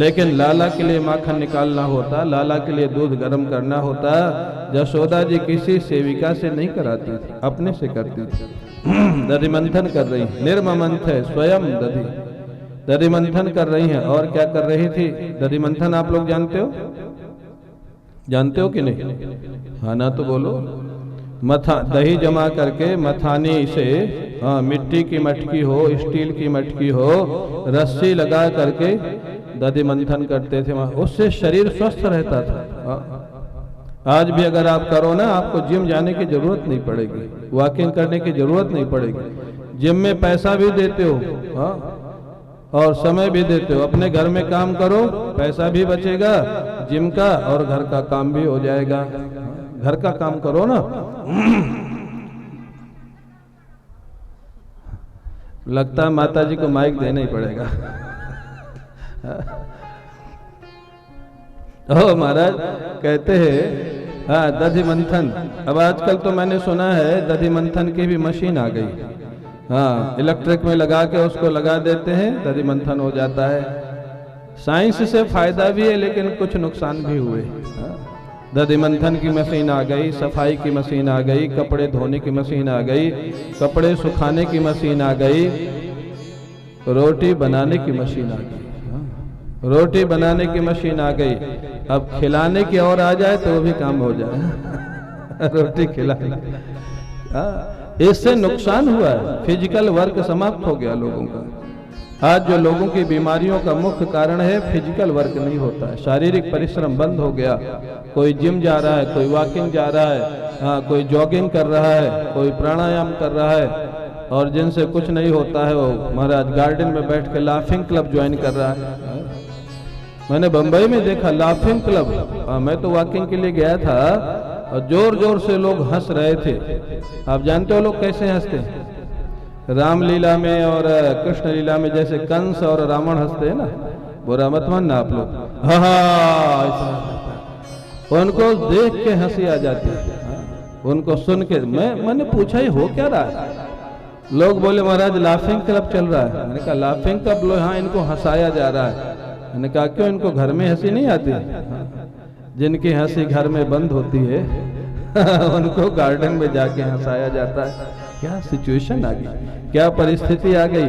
लेकिन लाला के लिए माखन निकालना होता, लाला के लिए दूध गर्म करना होता, यशोदा जी किसी सेविका से नहीं कराती थी, अपने से करती थी। दधि मंथन कर रही, निर्ममंथ है स्वयं दधि मंथन कर रही हैं। और क्या कर रही थी? दधि मंथन आप लोग जानते हो? जानते हो कि नहीं? हाँ ना तो बोलो। दही जमा करके मथानी से, मिट्टी की मटकी हो, स्टील की मटकी हो, रस्सी लगा करके दधि मंथन करते थे। उससे शरीर स्वस्थ रहता था। आज भी अगर आप करो ना, आपको जिम जाने की जरूरत नहीं पड़ेगी, वॉकिंग करने की जरूरत नहीं पड़ेगी। जिम में पैसा भी देते हो और समय भी देते हो। अपने घर में काम करो, पैसा भी बचेगा जिम का और घर का काम भी हो जाएगा। घर का काम करो ना। लगता है माता जी को माइक देना ही पड़ेगा। ओ महाराज कहते हैं हाँ दधि मंथन। अब आजकल तो मैंने सुना है दधि मंथन की भी मशीन आ गई। हाँ, इलेक्ट्रिक में लगा के उसको लगा देते हैं, दधि मंथन हो जाता है। साइंस से फायदा भी है लेकिन कुछ नुकसान भी हुए। दधि मंथन की मशीन आ गई, सफाई की मशीन आ गई, कपड़े धोने की मशीन आ गई, कपड़े सुखाने की मशीन आ गई, रोटी बनाने की मशीन आ गई। रोटी बनाने की मशीन आ गई। अब खिलाने की और आ जाए तो वो भी काम हो जाए। रोटी खिलाने, इससे नुकसान हुआ है। फिजिकल वर्क समाप्त हो गया लोगों का। आज जो लोगों की बीमारियों का मुख्य कारण है फिजिकल वर्क नहीं होता है, शारीरिक परिश्रम बंद हो गया। कोई जिम जा रहा है, कोई वॉकिंग जा रहा है, कोई जॉगिंग कर रहा है, कोई प्राणायाम कर रहा है, और जिनसे कुछ नहीं होता है वो महाराज गार्डन में बैठ के लाफिंग क्लब ज्वाइन कर रहा है। मैंने बंबई में देखा लाफिंग क्लब। मैं तो वॉकिंग के लिए गया था और जोर जोर से लोग हंस रहे थे। आप जानते हो लोग कैसे हंसते हैं? रामलीला में और कृष्ण लीला में जैसे कंस और रावण हंसते हैं ना, बुरा मत मानना आप लोग। उनको देख के हंसी आ जाती है, उनको सुन के। मैंने पूछा ही हो क्या रहा है? लोग बोले महाराज लाफिंग क्लब चल रहा है। मैंने कहा लाफिंग क्लब? हाँ, इनको हंसाया जा रहा है। मैंने कहा क्यों, इनको घर में हंसी नहीं आती? जिनकी हंसी घर में बंद होती है उनको गार्डन में जाके हंसाया जाता है। क्या सिचुएशन आ गई, क्या परिस्थिति आ गई।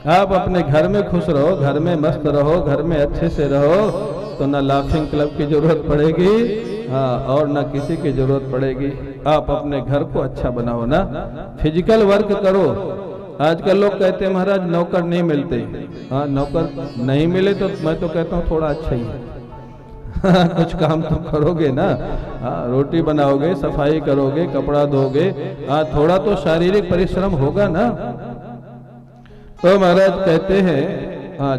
आप अपने घर में खुश रहो, घर में मस्त रहो, घर में अच्छे से रहो, तो ना लाफिंग क्लब की जरूरत पड़ेगी और ना किसी की जरूरत पड़ेगी। आप अपने घर को अच्छा बनाओ ना, फिजिकल वर्क करो। आजकल लोग कहते हैं महाराज नौकर नहीं मिलते। हाँ, नौकर नहीं मिले तो मैं तो कहता हूँ थोड़ा अच्छा ही है। कुछ काम तो करोगे ना। रोटी बनाओगे, सफाई करोगे, कपड़ा धोगे, थोड़ा तो शारीरिक परिश्रम होगा ना। तो महाराज कहते हैं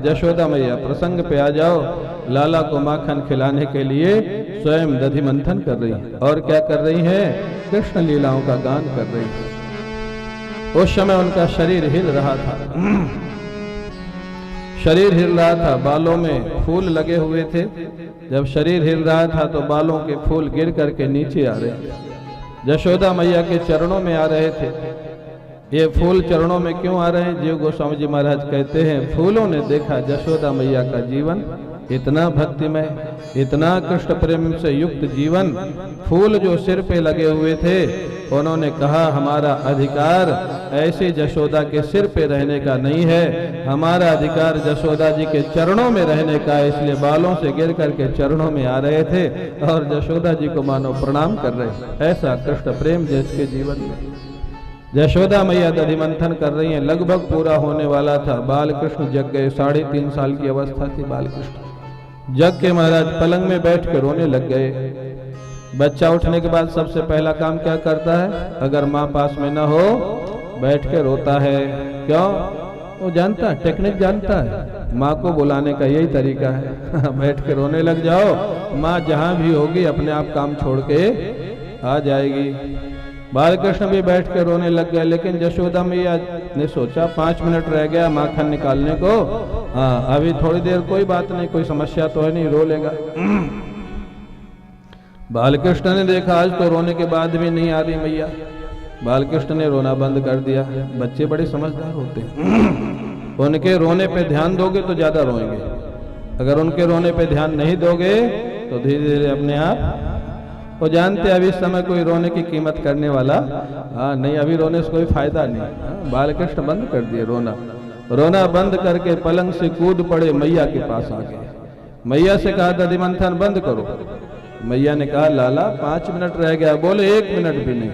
यशोदा मैया प्रसंग पे आ जाओ। लाला को माखन खिलाने के लिए स्वयं दधि मंथन कर रही है। और क्या कर रही है? कृष्ण लीलाओं का गान कर रही है। उस समय उनका शरीर हिल रहा था। शरीर हिल रहा था, बालों में फूल लगे हुए थे। जब शरीर हिल रहा था तो बालों के फूल गिर करके नीचे आ रहे थे, यशोदा मैया के चरणों में आ रहे थे। ये फूल चरणों में क्यों आ रहे हैं? जीव गोस्वामी जी महाराज कहते हैं फूलों ने देखा यशोदा मैया का जीवन इतना भक्तिमय, इतना कृष्ण प्रेम से युक्त जीवन। फूल जो सिर पे लगे हुए थे, उन्होंने कहा हमारा अधिकार ऐसे यशोदा के सिर पे रहने का नहीं है, हमारा अधिकार यशोदा जी के चरणों में रहने का। इसलिए बालों से गिर करके चरणों में आ रहे थे और यशोदा जी को मानो प्रणाम कर रहे। ऐसा कृष्ण प्रेम जिसके जीवन में। यशोदा मैया दधि मंथन कर रही हैं। लगभग पूरा होने वाला था। बाल कृष्ण जग गए। 3.5 साल की अवस्था थी बाल कृष्ण। जग के महाराज पलंग में बैठ कर रोने लग गए। बच्चा उठने के बाद सबसे पहला काम क्या करता है? अगर माँ पास में ना हो बैठ के रोता है। क्यों? वो जानता है, टेक्निक जानता है। माँ को बुलाने का यही तरीका है। बैठ के रोने लग जाओ, माँ जहाँ भी होगी अपने आप काम छोड़ के आ जाएगी। बालकृष्ण भी बैठ के रोने लग गए। लेकिन यशोदा मैया ने सोचा 5 मिनट रह गया माखन निकालने को। हाँ, अभी थोड़ी देर कोई बात नहीं, कोई समस्या तो है नहीं, रो लेगा। बालकृष्ण ने देखा आज तो रोने के बाद भी नहीं आ रही मैया। बालकृष्ण ने रोना बंद कर दिया। बच्चे बड़े समझदार होते हैं। उनके रोने पे ध्यान दोगे तो ज्यादा रोएंगे। अगर उनके रोने पे ध्यान नहीं दोगे तो धीरे धीरे अपने आप वो जानते अभी इस समय कोई रोने की कीमत करने वाला नहीं, अभी रोने से कोई फायदा नहीं। बालकृष्ण बंद कर दिए रोना, रोना बंद करके पलंग से कूद पड़े, मैया के पास आ गए। मैया से कहा दधि मंथन बंद करो। मैया ने कहा लाला 5 मिनट रह गया। बोले 1 मिनट भी नहीं।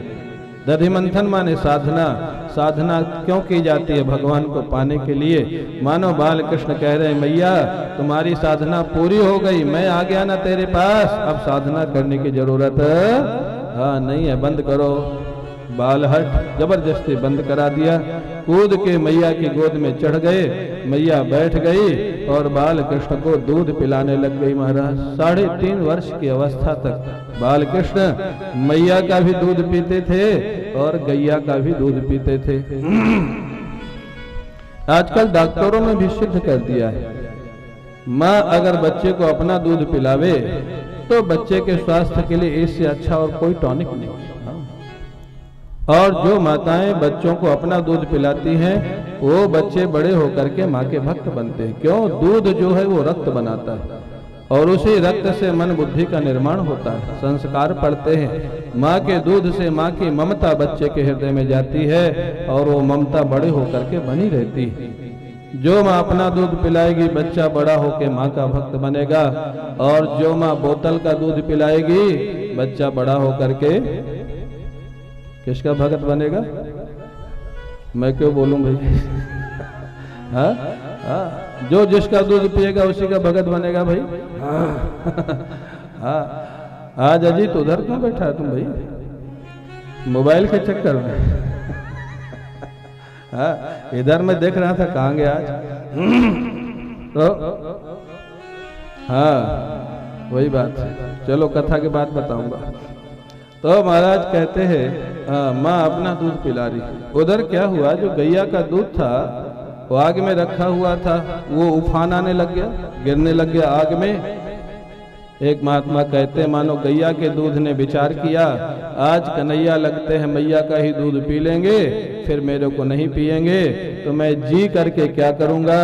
दधि मंथन माने साधना। साधना क्यों की जाती है? भगवान को पाने के लिए। मानो बाल कृष्ण कह रहे हैं मैया तुम्हारी साधना पूरी हो गई, मैं आ गया ना तेरे पास, अब साधना करने की जरूरत नहीं है, बंद करो। बाल हट जबरदस्ती बंद करा दिया। कूद के मैया की गोद में चढ़ गए, मैया बैठ गई और बाल कृष्ण को दूध पिलाने लग गई। महाराज 3.5 वर्ष की अवस्था तक बाल कृष्ण मैया का भी दूध पीते थे और गैया का भी दूध पीते थे। आजकल डॉक्टरों ने भी सिद्ध कर दिया है, माँ अगर बच्चे को अपना दूध पिलावे तो बच्चे के स्वास्थ्य के लिए इससे अच्छा और कोई टॉनिक नहीं। और जो माताएं बच्चों को अपना दूध पिलाती हैं वो बच्चे बड़े होकर के माँ के भक्त बनते हैं। क्यों? दूध जो है वो रक्त बनाता है और उसी रक्त से मन बुद्धि का निर्माण होता है, संस्कार पड़ते हैं। माँ के दूध से माँ की ममता बच्चे के हृदय में जाती है और वो ममता बड़े होकर के बनी रहती है। जो माँ अपना दूध पिलाएगी बच्चा बड़ा होकर माँ का भक्त बनेगा, और जो माँ बोतल का दूध पिलाएगी बच्चा बड़ा होकर के किसका भगत बनेगा? मैं क्यों बोलूं भाई? जो जिसका दूध पिएगा उसी का भगत बनेगा भाई। आज अजीत उधर क्यों बैठा है तुम भाई? मोबाइल के चक्कर में? इधर मैं देख रहा था, कहाँ गया आज? तो वही बात है। चलो कथा के बाद बताऊंगा। तो महाराज कहते हैं माँ अपना दूध पिला रही। उधर क्या हुआ, जो गैया का दूध था वो आग में रखा हुआ था, वो उफान आने लग गया, गिरने लग गया आग में। एक महात्मा कहते हैं मानो गैया के दूध ने विचार किया आज कन्हैया लगते हैं मैया का ही दूध पी लेंगे, फिर मेरे को नहीं पिएंगे तो मैं जी करके क्या करूंगा।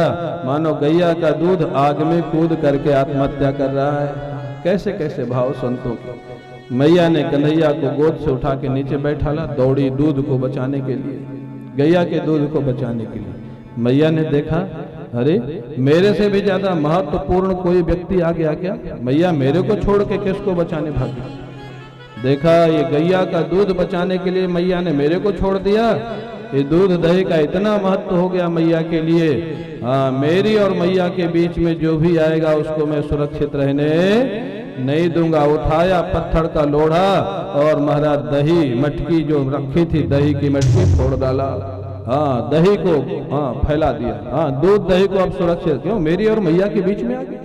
मानो गैया का दूध आग में कूद करके आत्महत्या कर रहा है। कैसे कैसे भाव संतों के। मैया ने कन्हैया को गोद से उठा के नीचे बैठाला, दौड़ी दूध को बचाने के लिए, गैया के दूध को बचाने के लिए। मैया ने देखा अरे मेरे से भी ज्यादा महत्वपूर्ण कोई व्यक्ति आ गया क्या? मैया मेरे को छोड़ के किसको बचाने भागी? देखा ये गैया का दूध बचाने के लिए मैया ने मेरे को छोड़ दिया। ये दूध दही का इतना महत्व हो गया मैया के लिए। मेरी और मैया के बीच में जो भी आएगा उसको मैं सुरक्षित रहने नहीं दूंगा। उठाया पत्थर का लोढ़ा और महाराज दही मटकी जो रखी थी दही की मटकी फोड़ डाला। दही को फैला दिया। दूध दही को अब सुरक्षित। क्यों? मेरी और मैया के बीच में आ गई।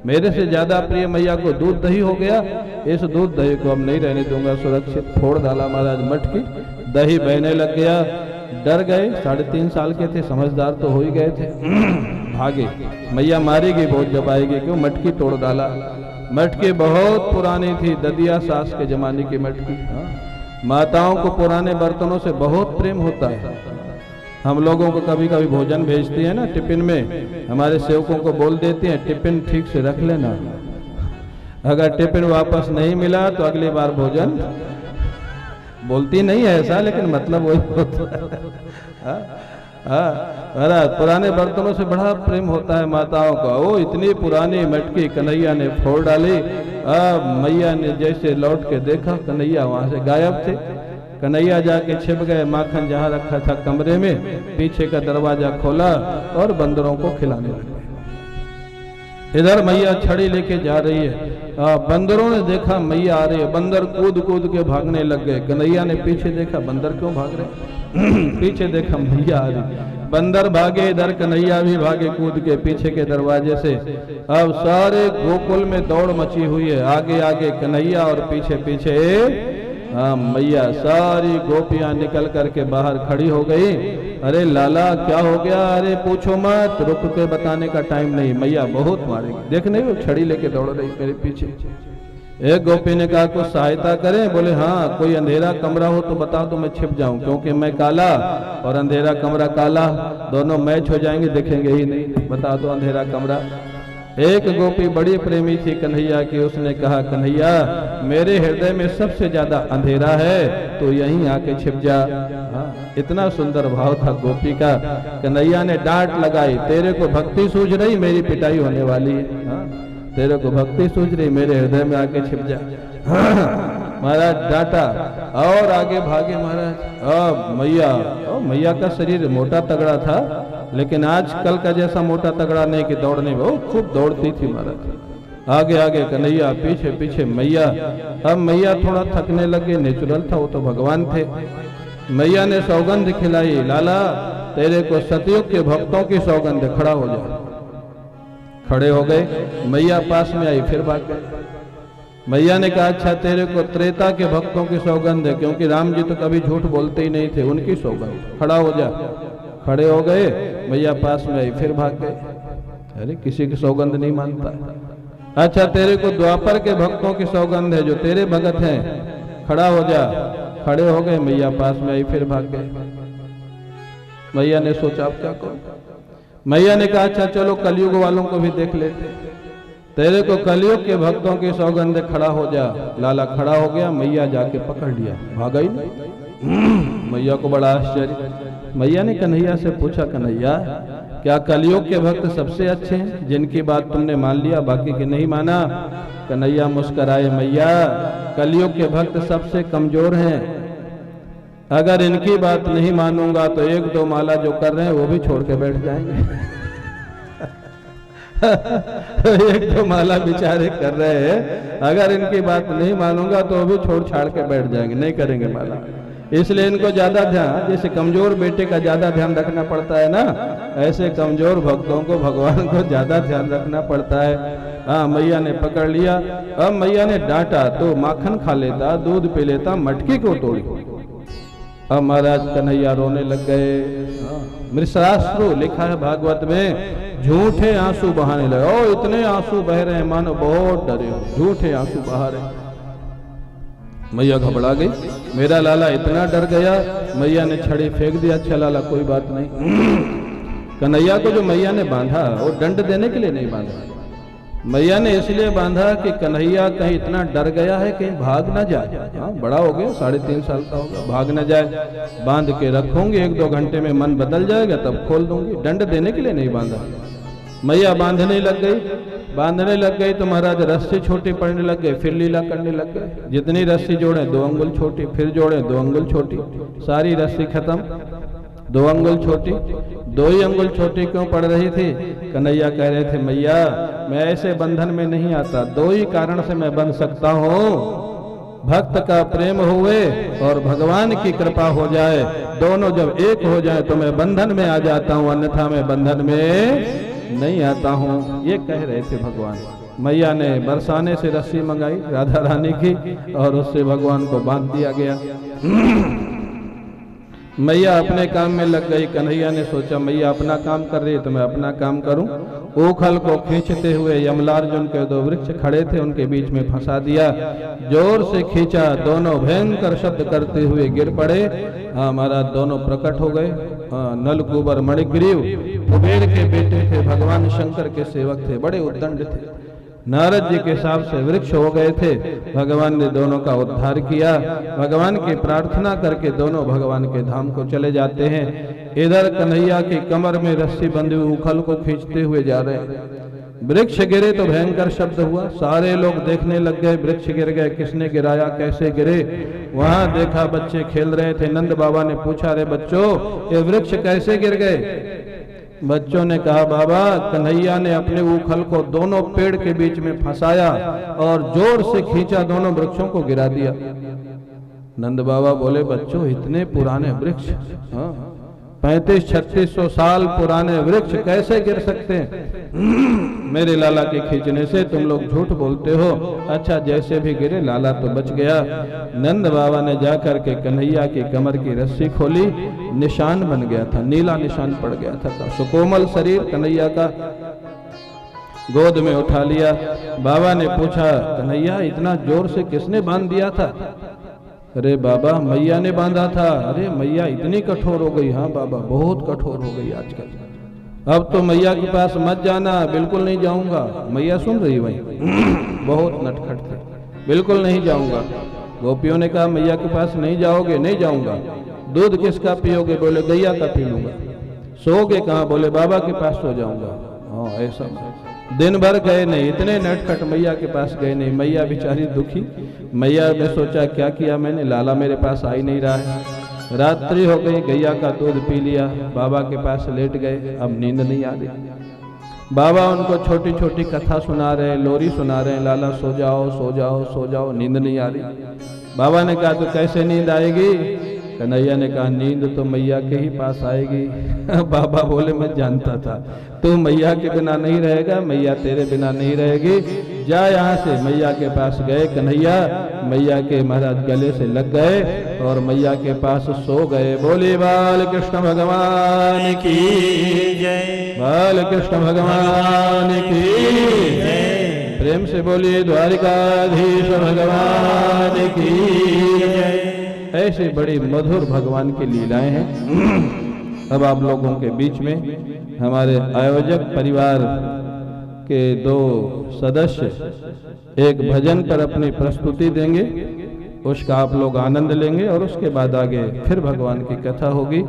मेरे से ज्यादा प्रिय मैया को दूध दही हो गया, इस दूध दही को अब नहीं रहने दूंगा, सुरक्षित। फोड़ डाला महाराज मटकी, दही बहने लग गया। डर गए, 3.5 साल के थे, समझदार तो हो ही गए थे। भागे, मैया मारेगी बहुत जब आएगी। क्यों? मटकी तोड़ डाला। मटकी बहुत पुरानी थी, ददिया सास के जमाने की मटकी। माताओं को पुराने बर्तनों से बहुत प्रेम होता है। हम लोगों को कभी कभी भोजन भेजती है ना टिफिन में, हमारे सेवकों को बोल देती हैं टिफिन ठीक से रख लेना, अगर टिफिन वापस नहीं मिला तो अगली बार भोजन। बोलती नहीं है ऐसा, लेकिन मतलब वही होता है। पुराने बर्तनों से बड़ा प्रेम होता है माताओं का। वो इतनी पुरानी मटकी कन्हैया ने फोड़ डाली। मैया ने जैसे लौट के देखा कन्हैया वहां से गायब थे। कन्हैया जाके छिप गए माखन जहाँ रखा था कमरे में, पीछे का दरवाजा खोला और बंदरों को खिलाने लगे। इधर मैया छड़ी लेके जा रही है। बंदरों ने देखा मैया आ रही है, बंदर कूद कूद के भागने लग गए। कन्हैया ने पीछे देखा, बंदर क्यों भाग रहे? पीछे देखा मैया आ रही, बंदर भागे, इधर कन्हैया भी भागे कूद के पीछे के दरवाजे से। अब सारे गोकुल में दौड़ मची हुई है, आगे आगे कन्हैया और पीछे पीछे मैया। सारी गोपियां निकल करके बाहर खड़ी हो गई। अरे लाला क्या हो गया? अरे पूछो मत, रुक के बताने का टाइम नहीं, मैया बहुत मारेगी। देख नहीं वो छड़ी लेके दौड़ रही मेरे पीछे। एक गोपी ने कहा कुछ सहायता करें? बोले हाँ, कोई अंधेरा कमरा हो तो बता दो, मैं छिप जाऊं, क्योंकि मैं काला और अंधेरा कमरा काला, दोनों मैच हो जाएंगे, दिखेंगे ही नहीं। बता दो अंधेरा कमरा। एक गोपी बड़ी प्रेमी थी कन्हैया की, उसने कहा कन्हैया मेरे हृदय में सबसे ज्यादा अंधेरा है, तो यहीं आके छिप जा। इतना सुंदर भाव था गोपी का। कन्हैया ने डांट लगाई, तेरे को भक्ति सूझ रही, मेरी पिटाई होने वाली है। तेरे को भक्ति सूझ रही, मेरे हृदय में आके छिप जा। महाराज डांटा और आगे भागे महाराज। मैया का शरीर मोटा तगड़ा था, लेकिन आज कल का जैसा मोटा तगड़ा नहीं कि दौड़ने में, वो खूब दौड़ती थी महाराज। आगे आगे कन्हैया, पीछे पीछे मैया। अब मैया थोड़ा थकने लगे, नेचुरल था, वो तो भगवान थे। मैया ने सौगंध खिलाई, लाला तेरे को सतयुग के भक्तों की सौगंध, खड़ा हो जा। खड़े हो गए। मैया पास में आई, फिर भाग गए। मैया ने कहा अच्छा तेरे को त्रेता के भक्तों की सौगंध है, क्योंकि राम जी तो कभी झूठ बोलते ही नहीं थे, उनकी सौगंध, खड़ा हो जा। खड़े हो गए। मैया पास में आई, फिर भाग गए। अरे किसी की सौगंध नहीं मानता। अच्छा तेरे को द्वापर के भक्तों की सौगंध है, जो तेरे भगत हैं, खड़ा हो जा। खड़े हो गए। मैया पास में आई, फिर भाग गए। मैया ने सोचा अब क्या करूं। मैया ने कहा अच्छा चलो कलयुग वालों को भी देख लेते, तेरे को कलयुग के भक्तों की सौगंध, खड़ा हो जा। लाला खड़ा हो गया। मैया जाके पकड़ लिया, भागा ही नहीं। मैया को बड़ा आश्चर्य। मैया ने कन्हैया से पूछा कन्हैया क्या कलयुग के भक्त सबसे अच्छे हैं, जिनकी बात तुमने मान लिया, बाकी के नहीं माना? कन्हैया मुस्कुराए, मैया कलयुग के भक्त सबसे कमजोर हैं, अगर इनकी बात नहीं मानूंगा तो एक दो माला जो कर रहे हैं वो भी छोड़ के बैठ जाएंगे। एक दो माला बेचारे कर रहे हैं, अगर इनकी बात नहीं मानूंगा तो वो भी छोड़ छाड़ के बैठ जाएंगे, नहीं करेंगे माला। इसलिए इनको ज्यादा ध्यान, जैसे कमजोर बेटे का ज्यादा ध्यान रखना पड़ता है ना, ऐसे कमजोर भक्तों को भगवान को ज्यादा ध्यान रखना पड़ता है। हाँ मैया ने पकड़ लिया। अब मैया ने डांटा तो माखन खा लेता, दूध पी लेता, मटकी को तोड़ी। अब महाराज कन्हैया रोने लग गए। मृषराश्रु लिखा है भागवत में, झूठे आंसू बहाने लगे। ओ इतने आंसू बह रहे हैं मानो बहुत डरे हो, झूठे आंसू बहा रहे। मैया घबरा गई, मेरा लाला इतना डर गया। मैया ने छड़ी फेंक दिया, अच्छा लाला कोई बात नहीं। कन्हैया को जो मैया ने बांधा वो दंड देने के लिए नहीं बांधा, मैया ने इसलिए बांधा कि कन्हैया कहीं इतना डर गया है कहीं भाग ना जाए। हाँ बड़ा हो गया, 3.5 साल का होगा, भाग ना जाए। बांध के रखूंगी, 1-2 घंटे में मन बदल जाएगा तब खोल दूंगी, दंड देने के लिए नहीं बांधा। मैया बांधने लग गई। बांधने लग गई तो महाराज रस्सी छोटी पड़ने लग गई, फिर लीला करने लग गए। जितनी रस्सी जोड़े 2 अंगुल छोटी, फिर जोड़े 2 अंगुल छोटी, सारी रस्सी खत्म, 2 अंगुल छोटी। 2 ही अंगुल छोटी क्यों पड़ रही थी? कन्हैया कह रहे थे मैया मैं ऐसे बंधन में नहीं आता, 2 ही कारण से मैं बंध सकता हूँ, भक्त का प्रेम हुए और भगवान की कृपा हो जाए, दोनों जब एक हो जाए तो मैं बंधन में आ जाता हूँ, अन्यथा मैं बंधन में नहीं आता हूँ। ये कह रहे थे भगवान। मैया ने बरसाने से रस्सी मंगाई राधा रानी की और उससे भगवान को बांध दिया गया। मैया अपने काम में लग गई। कन्हैया ने सोचा मैया अपना काम कर रही है तो मैं अपना काम करूं। ओखल को खींचते हुए यमलार्जुन के 2 वृक्ष खड़े थे, उनके बीच में फंसा दिया, जोर से खींचा, दोनों भयंकर शब्द करते हुए गिर पड़े। महाराज दोनों प्रकट हो गए। नलकुबर मणिग्रीव कुबेर के बेटे थे, भगवान शंकर के सेवक थे, बड़े उद्दंड थे, नारद जी के हिसाब से वृक्ष हो गए थे। भगवान ने दोनों का उद्धार किया। भगवान की प्रार्थना करके दोनों भगवान के धाम को चले जाते हैं। इधर कन्हैया की कमर में रस्सी बंधी हुई उखल को खींचते हुए जा रहे हैं। वृक्ष गिरे तो भयंकर शब्द हुआ, सारे लोग देखने लग गए, वृक्ष गिर गए, किसने गिराया, कैसे गिरे। वहां देखा बच्चे खेल रहे थे। नंद बाबा ने पूछा, रे बच्चों ये वृक्ष कैसे गिर गए? बच्चों ने कहा बाबा कन्हैया ने अपने उखल को दोनों पेड़ के बीच में फंसाया और जोर से खींचा, दोनों वृक्षों को गिरा दिया। नंद बाबा बोले बच्चों इतने पुराने वृक्ष, 3500-3600 साल पुराने वृक्ष कैसे गिर सकते हैं? मेरे लाला के खींचने से तुम लोग झूठ बोलते हो। अच्छा जैसे भी गिरे लाला तो बच गया। नंद बाबा ने जाकर के कन्हैया की कमर की रस्सी खोली, निशान बन गया था, नीला निशान पड़ गया था। सुकोमल शरीर कन्हैया का गोद में उठा लिया। बाबा ने पूछा कन्हैया इतना जोर से किसने बांध दिया था? अरे बाबा मैया ने बांधा था। अरे मैया इतनी कठोर हो गई? हाँ बाबा बहुत कठोर हो गई आजकल। अब तो मैया के पास मत जाना। बिल्कुल नहीं जाऊंगा। मैया सुन रही वही बहुत नटखट थे। बिल्कुल नहीं जाऊंगा। गोपियों ने कहा मैया के पास नहीं जाओगे? नहीं जाऊंगा। दूध किसका पियोगे? बोले गैया का पी लूंगा। सोओगे कहाँ? बोले बाबा के पास सो जाऊंगा। हाँ ऐसा। दिन भर गए नहीं, इतने नटखट मैया के पास गए नहीं। मैया बेचारी दुखी। मैया ने सोचा क्या किया मैंने, लाला मेरे पास आ ही नहीं रहा है। रात्रि हो गई, गैया का दूध पी लिया, बाबा के पास लेट गए। अब नींद नहीं आ रही। बाबा उनको छोटी छोटी कथा सुना रहे, लोरी सुना रहे, लाला सो जाओ सो जाओ सो जाओ, नींद नहीं आ रही। बाबा ने कहा तो कैसे नींद आएगी? कन्हैया ने कहा नींद तो मैया के ही पास आएगी। बाबा बोले मैं जानता था तू मैया के बिना नहीं रहेगा, मैया तेरे बिना नहीं रहेगी। जा यहाँ से। मैया के पास गए कन्हैया। मैया के महाराज गले से लग गए और मैया के पास सो गए। बोले बाल कृष्ण भगवान की जय। बाल कृष्ण भगवान की जय। प्रेम से बोलिए द्वारिकाधीश भगवान की जय। ऐसे बड़ी मधुर भगवान की लीलाएं हैं। अब आप लोगों के बीच में हमारे आयोजक परिवार के दो सदस्य एक भजन पर अपनी प्रस्तुति देंगे, उसका आप लोग आनंद लेंगे और उसके बाद आगे फिर भगवान की कथा होगी।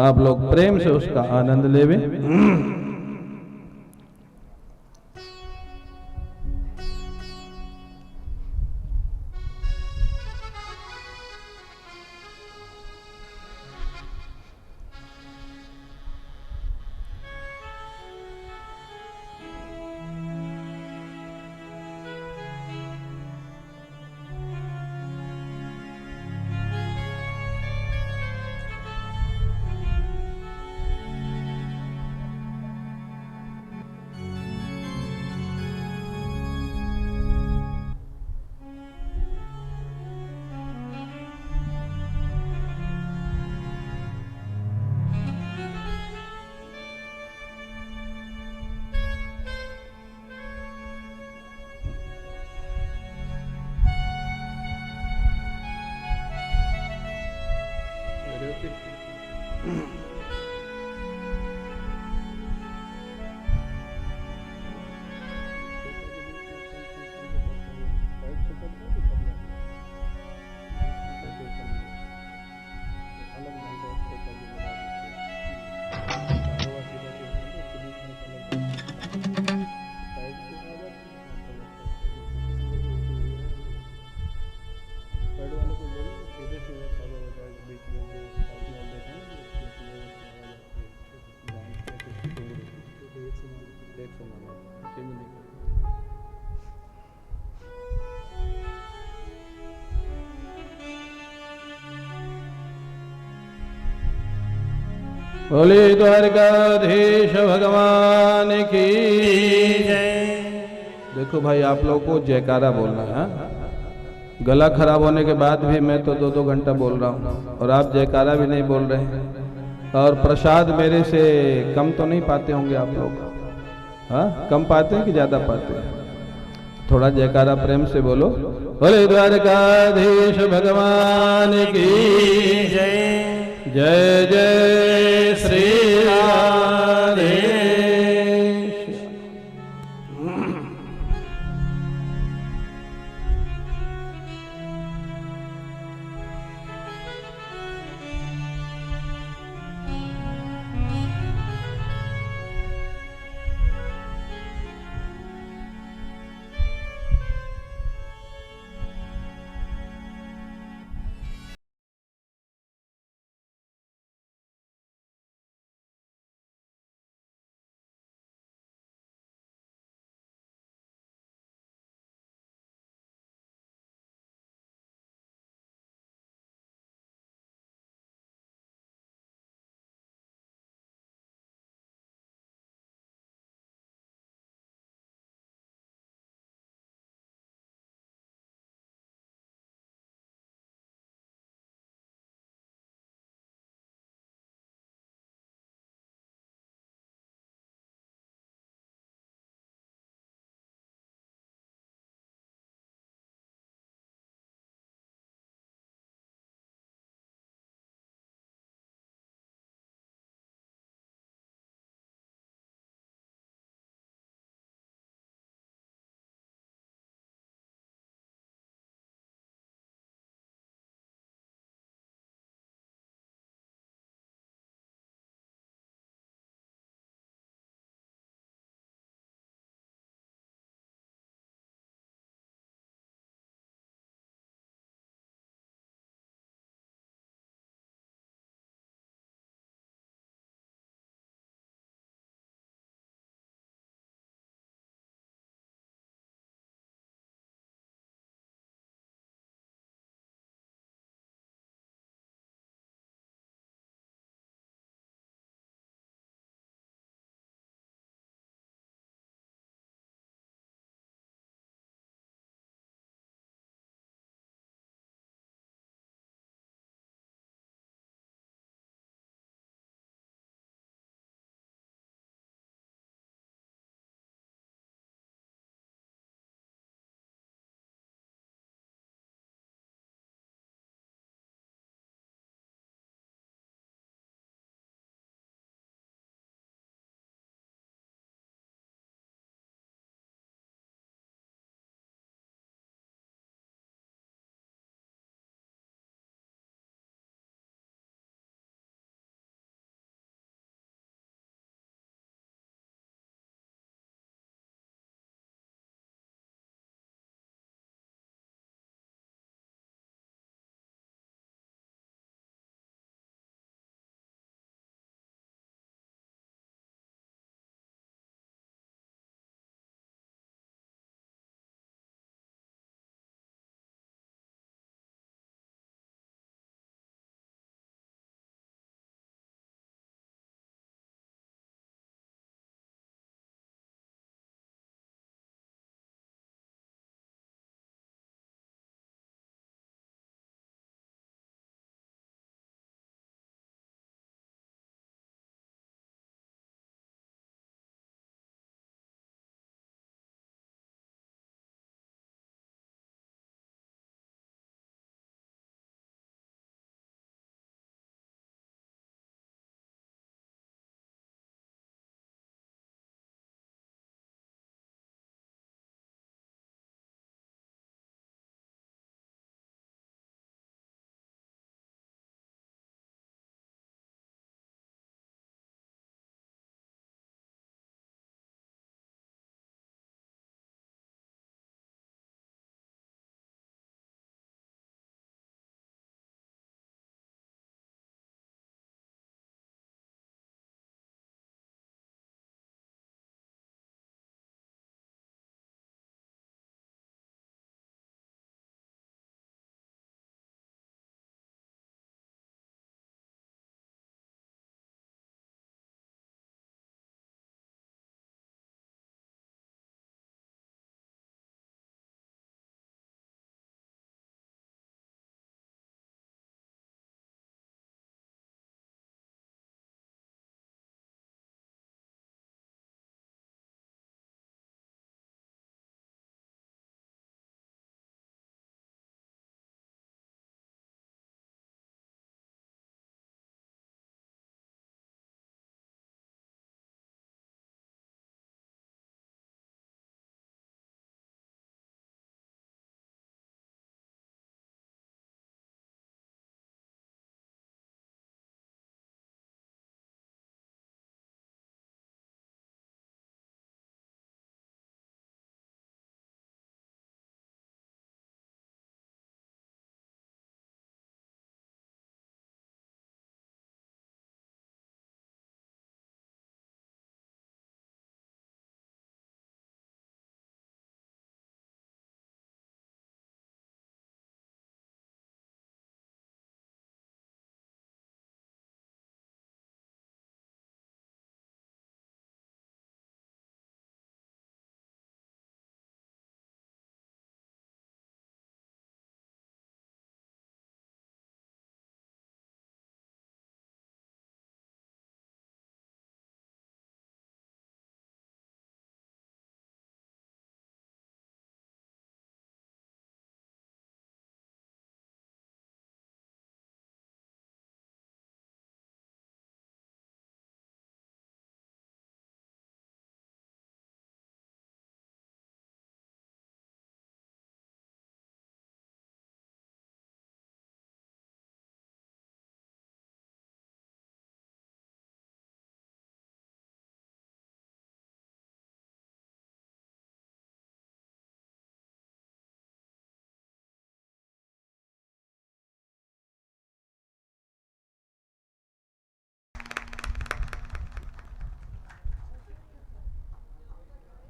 आप लोग प्रेम से उसका आनंद लेवें। बोले द्वारकाधीश भगवान की जय। देखो भाई आप लोग को जयकारा बोलना है। गला खराब होने के बाद भी मैं तो 2-2 घंटा बोल रहा हूँ और आप जयकारा भी नहीं बोल रहे हैं। और प्रसाद मेरे से कम तो नहीं पाते होंगे आप लोग? हाँ कम पाते हैं कि ज्यादा पाते हैं? थोड़ा जयकारा प्रेम से बोलो। बोले द्वारकाधीश भगवान की जय। जय जय श्री राधे।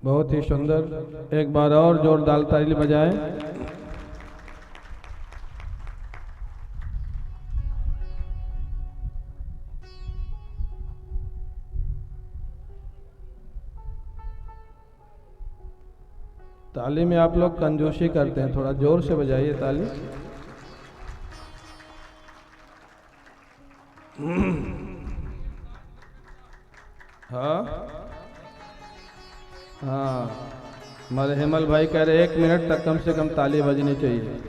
बहुत ही सुंदर। एक बार और जोरदार ताली बजाएं। ताली में आप लोग कंजूसी करते हैं, थोड़ा जोर से बजाइए ताली। हाँ हाँ, हमारे हेमल भाई कह रहे 1 मिनट तक कम से कम ताली बजनी चाहिए।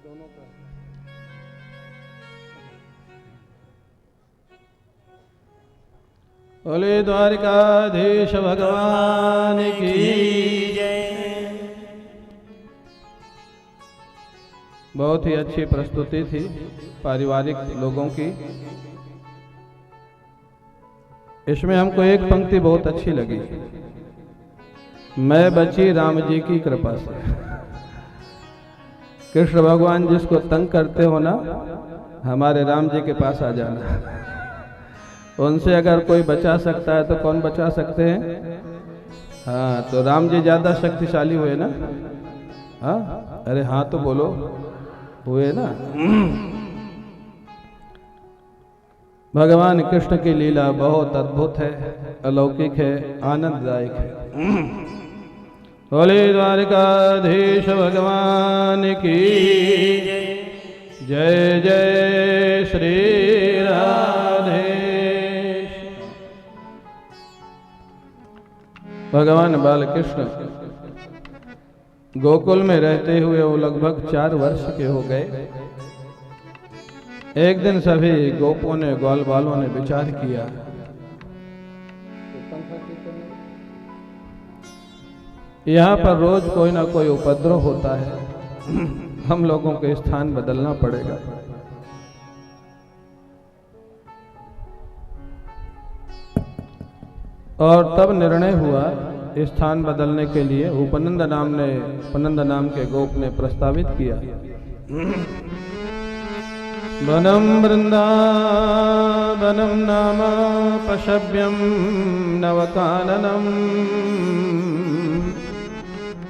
दोनों का बोले द्वारिकाधीश भगवान की जय। बहुत ही अच्छी प्रस्तुति थी पारिवारिक लोगों की। इसमें हमको एक पंक्ति बहुत अच्छी लगी, मैं बची राम जी की कृपा से। कृष्ण भगवान जिसको तंग करते हो ना, हमारे राम जी के पास आ जाना। उनसे अगर कोई बचा सकता है तो कौन बचा सकते हैं? हाँ, तो राम जी ज्यादा शक्तिशाली हुए ना। हाँ, अरे हाँ तो बोलो, हुए ना। भगवान कृष्ण की लीला बहुत अद्भुत है, अलौकिक है, आनंददायक है। बोले द्वारिकाधीश भगवान की जय। जय श्री राधे। भगवान बालकृष्ण गोकुल में रहते हुए वो लगभग 4 वर्ष के हो गए। एक दिन सभी गोपों ने, ग्वाल बालों ने विचार किया, यहाँ पर रोज कोई ना कोई उपद्रव होता है, हम लोगों के स्थान बदलना पड़ेगा। और तब निर्णय हुआ स्थान बदलने के लिए। उपनंद नाम के गोप ने प्रस्तावित किया, वनम वृंदावनम नाम पशव्यम नवकाननम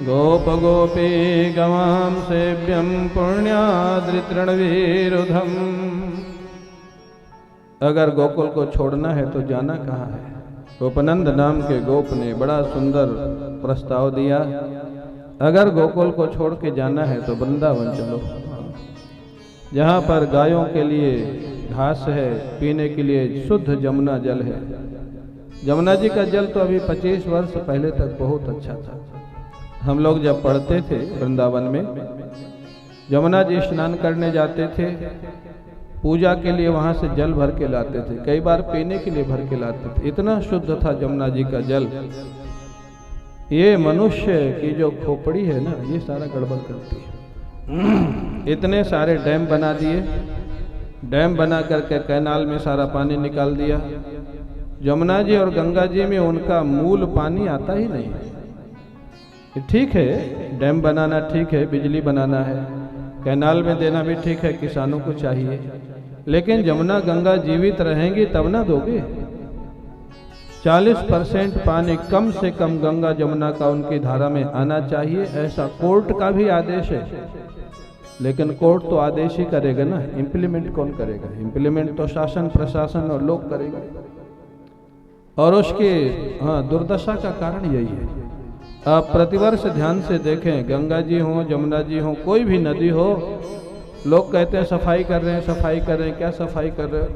गोप गोपी गवाम सेव्यम पुण्याद्रितृणवीरुधम। अगर गोकुल को छोड़ना है तो जाना कहाँ है? उपनंद नाम के गोप ने बड़ा सुंदर प्रस्ताव दिया, अगर गोकुल को छोड़ के जाना है तो वृंदावन चलो, जहाँ पर गायों के लिए घास है, पीने के लिए शुद्ध जमुना जल है। जमुना जी का जल तो अभी 25 वर्ष पहले तक बहुत अच्छा था। हम लोग जब पढ़ते थे वृंदावन में, जमुना जी स्नान करने जाते थे, पूजा के लिए वहां से जल भर के लाते थे, कई बार पीने के लिए भर के लाते थे। इतना शुद्ध था जमुना जी का जल। ये मनुष्य की जो खोपड़ी है ना, ये सारा गड़बड़ करती है। इतने सारे डैम बना दिए, डैम बना करके कैनाल में सारा पानी निकाल दिया। जमुना जी और गंगा जी में उनका मूल पानी आता ही नहीं। ठीक है, डैम बनाना ठीक है, बिजली बनाना है, कैनाल में देना भी ठीक है, किसानों को चाहिए, लेकिन जमुना गंगा जीवित रहेंगी तब ना दोगे। 40% पानी कम से कम गंगा जमुना का उनकी धारा में आना चाहिए, ऐसा कोर्ट का भी आदेश है। लेकिन कोर्ट तो आदेश ही करेगा ना, इम्प्लीमेंट कौन करेगा? इम्प्लीमेंट तो शासन प्रशासन और लोग करेंगे। और उसकी दुर्दशा का कारण यही है। आप प्रतिवर्ष ध्यान से देखें, गंगा जी हो, जमुना जी हो, कोई भी नदी हो, लोग कहते हैं सफाई कर रहे हैं, सफाई कर रहे हैं। क्या सफाई कर रहे हैं?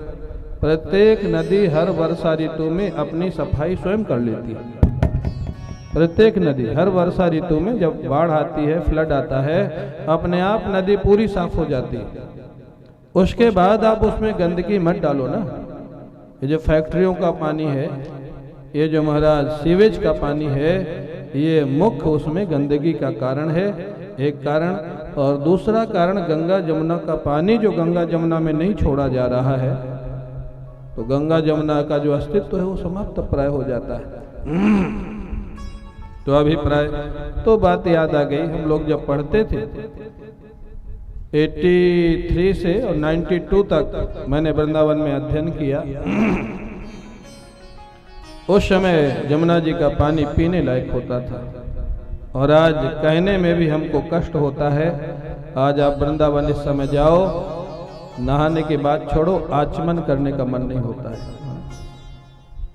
प्रत्येक नदी हर वर्षा ऋतु में अपनी सफाई स्वयं कर लेती है। प्रत्येक नदी हर वर्षा ऋतु में जब बाढ़ आती है, फ्लड आता है, अपने आप नदी पूरी साफ हो जाती है। उसके बाद आप उसमें गंदगी मत डालो ना। ये जो फैक्ट्रियों का पानी है, ये जो महाराज सीवेज का पानी है, ये मुख्य उसमें गंदगी का कारण है, एक कारण। और दूसरा कारण गंगा जमुना का पानी जो गंगा जमुना में नहीं छोड़ा जा रहा है, तो गंगा जमुना का जो अस्तित्व है वो समाप्त प्राय हो जाता है। तो अभिप्राय तो बात याद आ गई, हम लोग जब पढ़ते थे 83 से और 92 तक मैंने वृंदावन में अध्ययन किया। उस समय जमुना जी का पानी पीने लायक होता था, और आज कहने में भी हमको कष्ट होता है। आज आप वृंदावन इस समय जाओ, नहाने की बात छोड़ो, आचमन करने का मन नहीं होता है।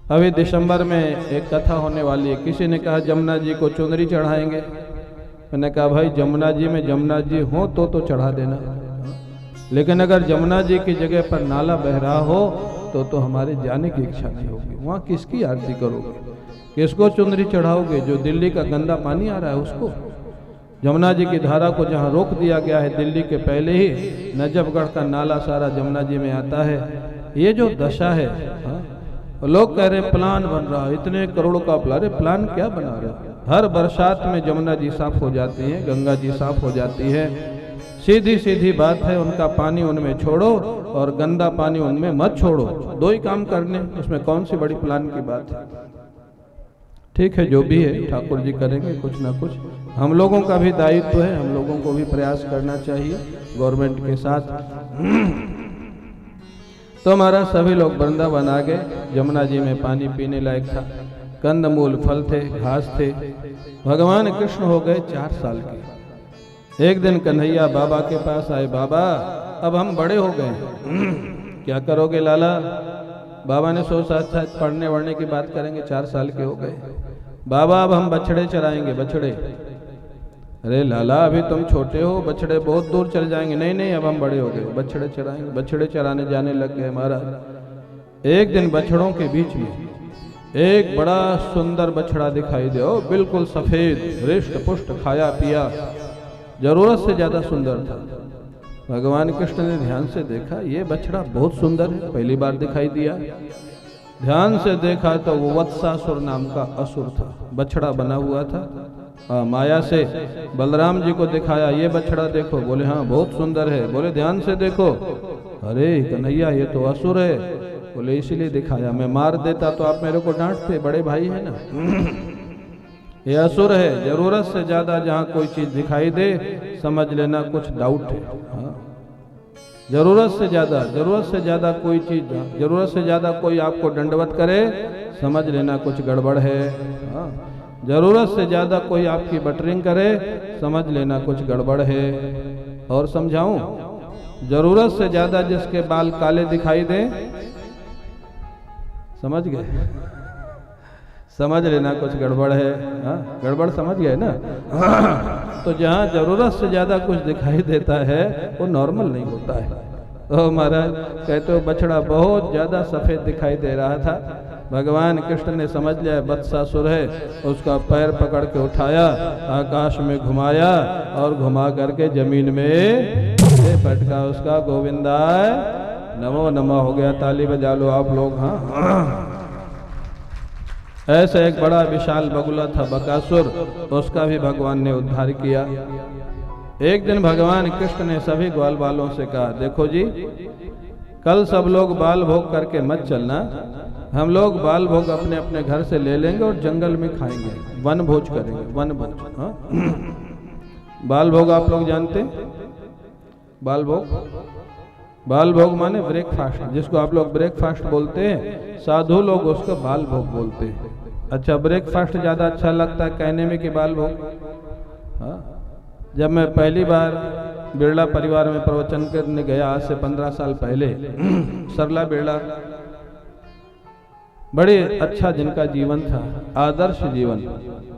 अभी दिसंबर में एक कथा होने वाली है, किसी ने कहा जमुना जी को चुनरी चढ़ाएंगे। मैंने कहा भाई जमुना जी में जमुना जी हो तो चढ़ा देना, लेकिन अगर जमुना जी की जगह पर नाला बह रहा हो तो हमारे जाने की इच्छा नहीं होगी। वहाँ किसकी आरती करोगे, किसको चुनरी चढ़ाओगे? जो दिल्ली का गंदा पानी आ रहा है उसको। जमुना जी की धारा को जहाँ रोक दिया गया है दिल्ली के पहले ही, नजफगढ़ का नाला सारा जमुना जी में आता है। ये जो दशा है, लोग कह रहे प्लान बन रहा है, इतने करोड़ों का प्लान। अरे प्लान क्या बना रहे? हर बरसात में जमुना जी साफ हो जाती है, गंगा जी साफ हो जाती है। सीधी सीधी बात है, उनका पानी उनमें छोड़ो और गंदा पानी उनमें मत छोड़ो, दो ही काम करने, उसमें कौन सी बड़ी प्लान की बात है। ठीक है, जो भी है ठाकुर जी करेंगे कुछ ना कुछ। हम लोगों का भी दायित्व है, हम लोगों को भी प्रयास करना चाहिए गवर्नमेंट के साथ। तो हमारा सभी लोग वृंदावन आ गए। जमुना जी में पानी पीने लायक था, कंदमूल फल थे, घास थे। भगवान कृष्ण हो गए 4 साल के। एक दिन कन्हैया बाबा के पास आए, बाबा अब हम बड़े हो गए, क्या करोगे लाला? बाबा ने सोचा अच्छा पढ़ने वढ़ने की बात करेंगे, 4 साल के हो गए। बाबा अब हम बछड़े चराएंगे, बछड़े। अरे लाला अभी तुम छोटे हो, बछड़े बहुत दूर चल जाएंगे। नहीं नहीं अब हम बड़े हो गए, बछड़े चराएंगे। बछड़े चराने जाने लग गए महाराज। एक दिन बछड़ों के बीच में एक बड़ा सुंदर बछड़ा दिखाई दे, बिल्कुल सफेद, हृष्ट पुष्ट, खाया पिया, जरूरत से ज्यादा सुंदर था। भगवान कृष्ण ने ध्यान से देखा, ये बछड़ा बहुत सुंदर है, पहली बार दिखाई दिया। ध्यान से देखा तो वो वत्सासुर नाम का असुर था, बछड़ा बना हुआ था। माया से बलराम जी को दिखाया, ये बछड़ा देखो। बोले हाँ बहुत सुंदर है। बोले ध्यान से देखो। अरे कन्हैया ये तो असुर है। बोले इसीलिए दिखाया, मैं मार देता तो आप मेरे को डांटते, बड़े भाई है ना। ये असुर है। जरूरत से ज्यादा जहाँ कोई चीज दिखाई दे समझ लेना कुछ डाउट है। हाँ। जरूरत से ज्यादा कोई चीज, जरूरत से ज्यादा कोई आपको दंडवत करे, समझ लेना कुछ गड़बड़ है। हाँ। जरूरत से ज्यादा कोई आपकी बटरिंग करे, समझ लेना कुछ गड़बड़ है। और समझाऊं, जरूरत से ज्यादा जिसके बाल काले दिखाई दे, समझ गए, समझ लेना कुछ गड़बड़ है। हाँ गड़बड़ समझ गए ना। तो जहाँ जरूरत से ज्यादा कुछ दिखाई देता है वो नॉर्मल नहीं होता है। तो महाराज कहते हो बछड़ा बहुत ज्यादा सफेद दिखाई दे रहा था। भगवान कृष्ण ने समझ लिया वत्सासुर है, उसका पैर पकड़ के उठाया, आकाश में घुमाया और घुमा करके जमीन में पटका उसका। गोविंदाय नमो नमः हो गया। ताली बजा लो आप लोग। हाँ ऐसे एक बड़ा विशाल बगुला था बकासुर, उसका भी भगवान ने उद्धार किया। एक दिन भगवान कृष्ण ने सभी ग्वाल बालों से कहा, देखो जी कल सब लोग बाल भोग करके मत चलना, हम लोग बाल भोग अपने अपने घर से ले लेंगे और जंगल में खाएंगे, वन भोज करेंगे, वन भोज। हाँ? बाल भोग आप लोग जानते? बाल भोग माने ब्रेकफास्ट, जिसको आप लोग ब्रेकफास्ट बोलते हैं, साधु लोग उसको बाल भोग बोलते हैं। अच्छा ब्रेकफास्ट ज्यादा अच्छा लगता है कहने में कि बाल भोग। हाँ? जब मैं पहली बार बिरला परिवार में प्रवचन करने गया आज से 15 साल पहले, सरला बिरला बड़े अच्छा जिनका जीवन था, आदर्श जीवन,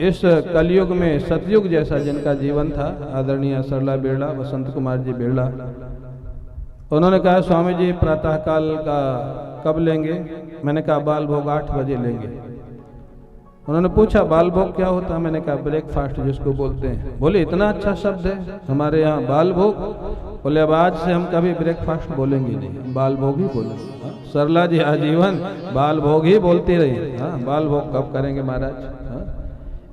इस कलयुग में सतयुग जैसा जिनका जीवन था, आदरणीय सरला बिरला, वसंत कुमार जी बिरला। उन्होंने कहा स्वामी जी प्रातःकाल का कब लेंगे? मैंने कहा बाल भोग 8 बजे लेंगे। उन्होंने पूछा बाल भोग क्या होता है? मैंने कहा ब्रेकफास्ट जिसको बोलते हैं। बोले इतना अच्छा शब्द है हमारे यहाँ बाल भोग। बोले अब आज से हम कभी ब्रेकफास्ट बोलेंगे नहीं, हम बाल भोग ही बोलेंगे। हाँ? सरला जी आजीवन बाल भोग ही बोलती रही। हाँ, बाल भोग कब करेंगे महाराज? हाँ?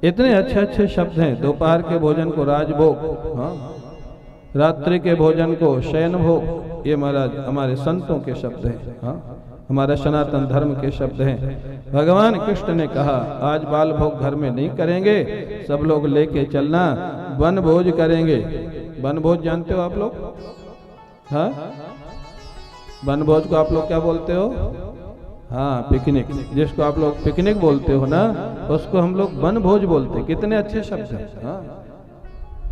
इतने अच्छे अच्छे शब्द हैं। दोपहर के भोजन को राजभोग, हाँ, रात्रि के भोजन को शयन भोग, ये महाराज हमारे संतों के शब्द हैं। हाँ, हमारे सनातन धर्म के शब्द हैं। भगवान कृष्ण ने कहा आज बाल भोग घर में नहीं करेंगे, सब लोग लेके चलना, वन भोज करेंगे। वन भोज जानते हो आप लोग? हाँ, वन भोज को आप लोग क्या बोलते हो? हाँ, पिकनिक। जिसको आप लोग पिकनिक बोलते हो ना, उसको हम लोग वन भोज बोलते। कितने अच्छे शब्द हैं। हाँ,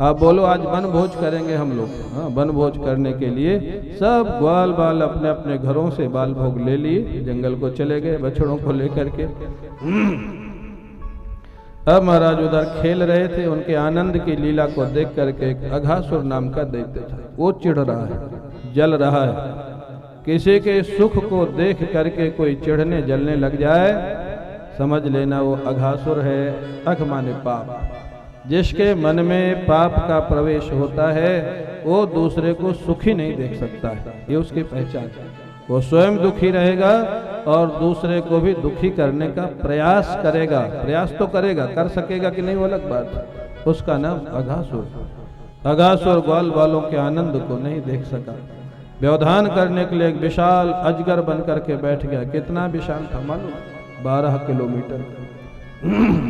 आप बोलो आज वन भोज करेंगे हम लोग। हाँ, वन भोज करने के लिए सब ग्वाल बाल अपने अपने घरों से बाल भोग ले लिए, जंगल को चले गए बछड़ों को लेकर के। अब महाराज उधर खेल रहे थे, उनके आनंद की लीला को देख करके एक अघासुर नाम का दैत्य था, वो चिढ़ रहा है, जल रहा है। किसी के सुख को देख करके कोई चिढ़ने जलने लग जाए, समझ लेना वो अघासुर है। अघ माने पाप। जिसके मन में पाप का प्रवेश होता है वो दूसरे को सुखी नहीं देख सकता है, ये उसकी पहचान है। वो स्वयं दुखी रहेगा और दूसरे को भी दुखी करने का प्रयास करेगा। प्रयास तो करेगा, कर सकेगा कि नहीं वो अलग बात है। उसका नाम अघासुर। अघासुर ग्वाल वालों के आनंद को नहीं देख सका। व्यवधान करने के लिए एक विशाल अजगर बन करके बैठ गया। कितना विशाल था मालूम? 12 किलोमीटर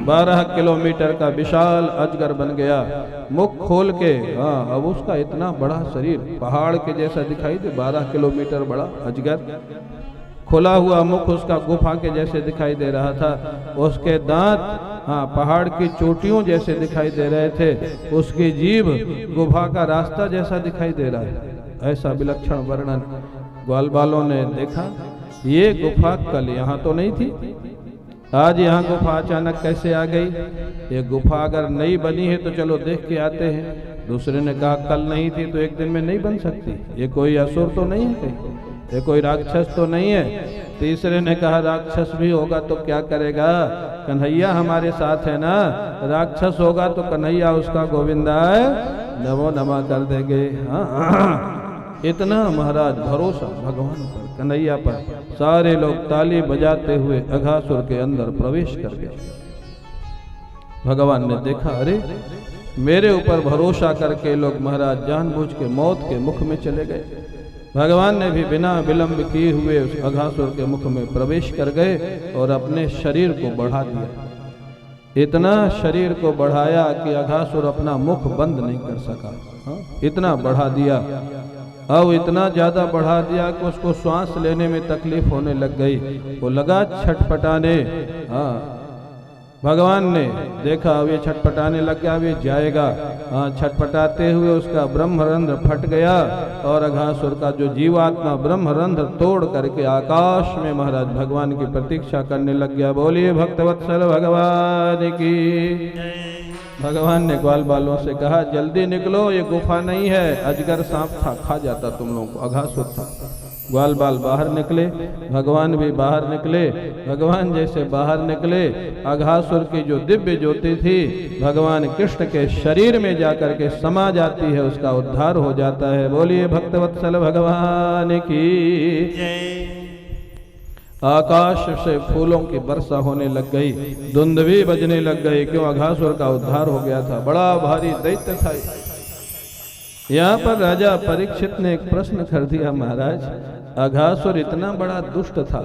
12 किलोमीटर का विशाल अजगर बन गया, मुख खोल के। हाँ, अब उसका इतना बड़ा शरीर पहाड़ के जैसा दिखाई दे। 12 किलोमीटर बड़ा अजगर, खुला हुआ मुख उसका गुफा के जैसे दिखाई दे रहा था। उसके दांत हाँ पहाड़ की चोटियों जैसे दिखाई दे रहे थे। उसकी जीभ गुफा का रास्ता जैसा दिखाई दे रहा है। ऐसा विलक्षण वर्णन। ग्वाल बालों ने देखा ये गुफा कल यहाँ तो नहीं थी, आज यहाँ गुफा अचानक कैसे आ गई? ये गुफा अगर नई बनी है तो चलो देख के आते हैं। दूसरे ने कहा कल नहीं थी तो एक दिन में नहीं बन सकती, ये कोई असुर तो नहीं है कहीं, ये कोई राक्षस तो नहीं है। तीसरे ने कहा राक्षस भी होगा तो क्या करेगा, कन्हैया हमारे साथ है ना, राक्षस होगा तो कन्हैया उसका गोविंदा नमो नमा कर देंगे। हाँ, इतना महाराज भरोसा भगवान पर, कन्हैया पर। सारे लोग ताली बजाते हुए अघासुर के अंदर प्रवेश कर गए। भगवान ने देखा अरे मेरे ऊपर भरोसा करके लोग महाराज जानबूझ के मौत के मुख में चले गए। भगवान ने भी बिना विलंब किए हुए उस अघासुर के मुख में प्रवेश कर गए और अपने शरीर को बढ़ा दिया। इतना शरीर को बढ़ाया कि अघासुर अपना मुख बंद नहीं कर सका। हाँ? इतना बढ़ा दिया। अब इतना ज्यादा बढ़ा दिया कि उसको श्वास लेने में तकलीफ होने लग गई। वो लगा छटपटाने। हाँ, भगवान ने देखा अब ये छटपटाने लग गया, अब ये जाएगा। हाँ, छटपटाते हुए उसका ब्रह्मरंध्र फट गया और अघासुर का जो जीवात्मा ब्रह्मरंध्र तोड़ करके आकाश में महाराज भगवान की प्रतीक्षा करने लग गया। बोलिए भक्तवत्सल भगवान की। भगवान ने ग्वाल बालों से कहा जल्दी निकलो, ये गुफा नहीं है, अजगर सांप था, खा जाता तुम लोगों को, अघासुर था। ग्वाल बाल बाहर निकले, भगवान भी बाहर निकले। भगवान जैसे बाहर निकले, अघासुर की जो दिव्य ज्योति थी भगवान कृष्ण के शरीर में जाकर के समा जाती है, उसका उद्धार हो जाता है। बोलिए भक्तवत्सल भगवान की। आकाश से फूलों की वर्षा होने लग गई, धुंध भी बजने लग गई। क्यों? अघासुर का उद्धार हो गया था। बड़ा भारी दैत्य था। यहाँ पर राजा परीक्षित ने एक प्रश्न कर दिया, महाराज अघासुर इतना बड़ा दुष्ट था,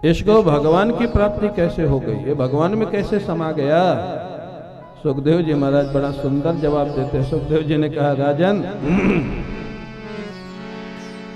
इसको भगवान की प्राप्ति कैसे हो गई? ये भगवान में कैसे समा गया? सुखदेव जी महाराज बड़ा सुंदर जवाब देते। सुखदेव जी ने कहा राजन,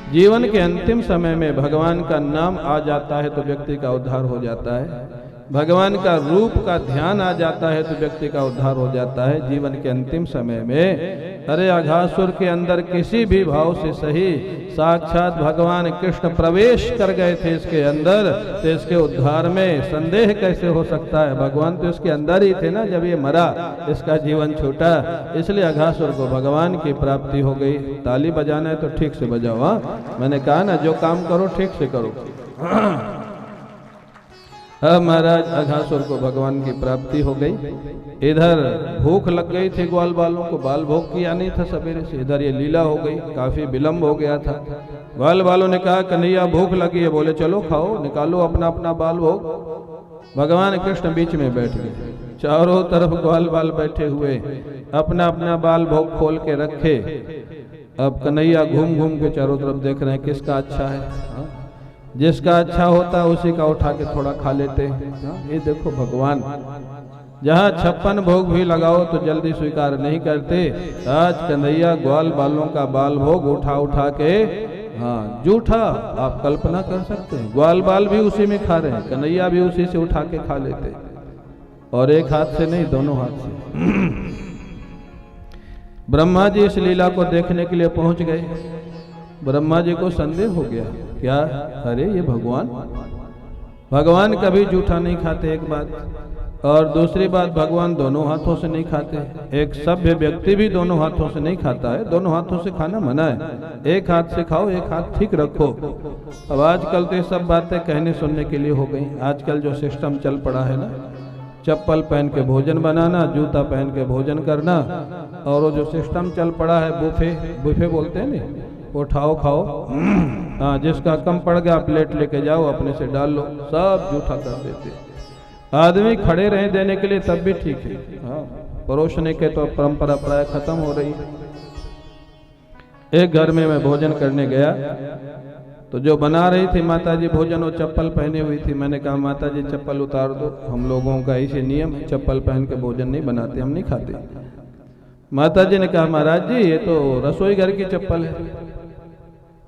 जीवन के अंतिम समय में भगवान का नाम आ जाता है तो व्यक्ति का उद्धार हो जाता है। भगवान का रूप का ध्यान आ जाता है तो व्यक्ति का उद्धार हो जाता है। जीवन के अंतिम समय में अरे अघासुर के अंदर किसी भी भाव से सही साक्षात भगवान कृष्ण प्रवेश कर गए थे इसके अंदर, तो इसके उद्धार में संदेह कैसे हो सकता है? भगवान तो इसके अंदर ही थे ना जब ये मरा, इसका जीवन छूटा, इसलिए अघासुर को भगवान की प्राप्ति हो गई। ताली बजाना है तो ठीक से बजाओ। हाँ, मैंने कहा ना जो काम करो ठीक से करो। अब महाराज अघासुर को भगवान की प्राप्ति हो गई। इधर भूख लग गई थी ग्वाल बालों को, बाल भोग किया नहीं था सवेरे से, इधर ये लीला हो गई, काफी विलंब हो गया था। ग्वाल बालों ने कहा कन्हैया भूख लगी है, बोले चलो खाओ, निकालो अपना अपना बाल भोग। भगवान कृष्ण बीच में बैठ गए, चारों तरफ ग्वाल बाल बैठे हुए, अपना अपना बाल भोग खोल के रखे। अब कन्हैया घूम घूम के चारों तरफ देख रहे हैं किसका अच्छा है, जिसका अच्छा होता है उसी का उठा के थोड़ा खा लेते हैं। ये देखो भगवान, जहाँ 56 भोग भी लगाओ तो जल्दी स्वीकार नहीं करते। आज कन्हैया ग्वाल बालों का बाल भोग उठा उठा के, हाँ जूठा, आप कल्पना कर सकते हैं, ग्वाल बाल भी उसी में खा रहे हैं, कन्हैया भी उसी से उठा के खा लेते, और एक हाथ से नहीं, दोनों हाथ से। ब्रह्मा जी इस लीला को देखने के लिए पहुंच गए। ब्रह्मा जी को संदेह हो गया, क्या, अरे ये भगवान कभी जूठा नहीं खाते, एक बात, और दूसरी बात भगवान दोनों हाथों से नहीं खाते। एक सभ्य व्यक्ति भी दोनों हाथों से नहीं खाता है, दोनों हाथों से खाना मना है, एक हाथ से खाओ, एक हाथ ठीक रखो। अब आजकल तो ये सब बातें कहने सुनने के लिए हो गई। आजकल जो सिस्टम चल पड़ा है ना, चप्पल पहन के भोजन बनाना, जूता पहन के भोजन करना, और वो जो सिस्टम चल पड़ा है बुफे बोलते हैं नहीं, उठाओ खाओ, हाँ जिसका कम पड़ गया प्लेट लेके जाओ, अपने से डाल लो, सब जूठा कर देते। आदमी खड़े रहे देने के लिए तब भी ठीक है, हाँ परोसने के तो परंपरा प्राय खत्म हो रही है। एक घर में मैं भोजन करने गया तो जो बना रही थी माताजी भोजन, वो चप्पल पहनी हुई थी। मैंने कहा माताजी चप्पल उतार दो, हम लोगों का ऐसे नियम है, चप्पल पहन के भोजन नहीं बनाते, हम नहीं खाते। माताजी ने कहा महाराज जी ये तो रसोई घर की चप्पल है।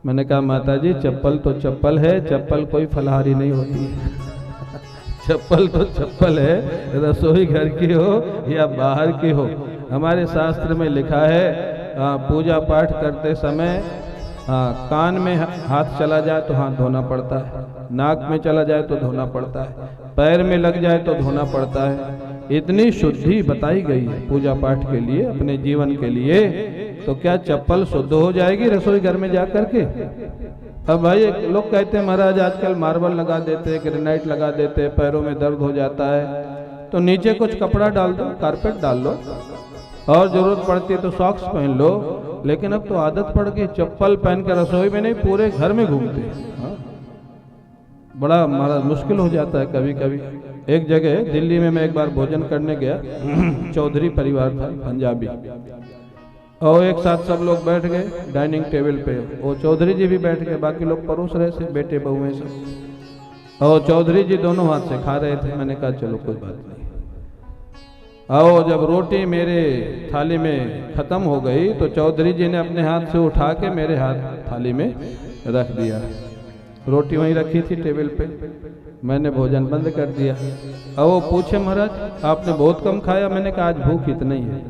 मैंने कहा माताजी चप्पल तो चप्पल है, चप्पल कोई फलाहारी नहीं होती है। चप्पल तो चप्पल है, रसोई घर की हो या बाहर की हो। हमारे शास्त्र में लिखा है पूजा पाठ करते समय कान में हाथ चला जाए तो हाथ धोना पड़ता है, नाक में चला जाए तो धोना पड़ता है, पैर में लग जाए तो धोना पड़ता है। इतनी शुद्धि बताई गई है पूजा पाठ के लिए, अपने जीवन के लिए, तो क्या चप्पल शुद्ध हो जाएगी रसोई घर में जा करके? अब भाई लोग कहते हैं महाराज आजकल मार्बल लगा देते हैं, ग्रेनाइट लगा देते हैं, पैरों में दर्द हो जाता है, तो नीचे कुछ कपड़ा डाल दो, कारपेट डाल लो, और जरूरत पड़ती है तो सॉक्स पहन लो। लेकिन अब तो आदत पड़ गई, चप्पल पहन कर रसोई में नहीं पूरे घर में घूमते हैं। बड़ा महाराज मुश्किल हो जाता है कभी कभी। एक जगह दिल्ली में मैं एक बार भोजन करने गया, चौधरी परिवार था पंजाबी, और एक साथ सब लोग बैठ गए डाइनिंग टेबल पे। वो चौधरी जी भी बैठ गए, बाकी लोग परोस रहे थे, बेटे बहुएं सब, और चौधरी जी दोनों हाथ से खा रहे थे। मैंने कहा चलो कोई बात नहीं। और जब रोटी मेरे थाली में खत्म हो गई तो चौधरी जी ने अपने हाथ से उठा के मेरे हाथ थाली में रख दिया। रोटी वहीं रखी थी टेबल पे, मैंने भोजन बंद कर दिया। अब वो पूछे महाराज आपने बहुत कम खाया। मैंने कहा आज भूख इतना ही है।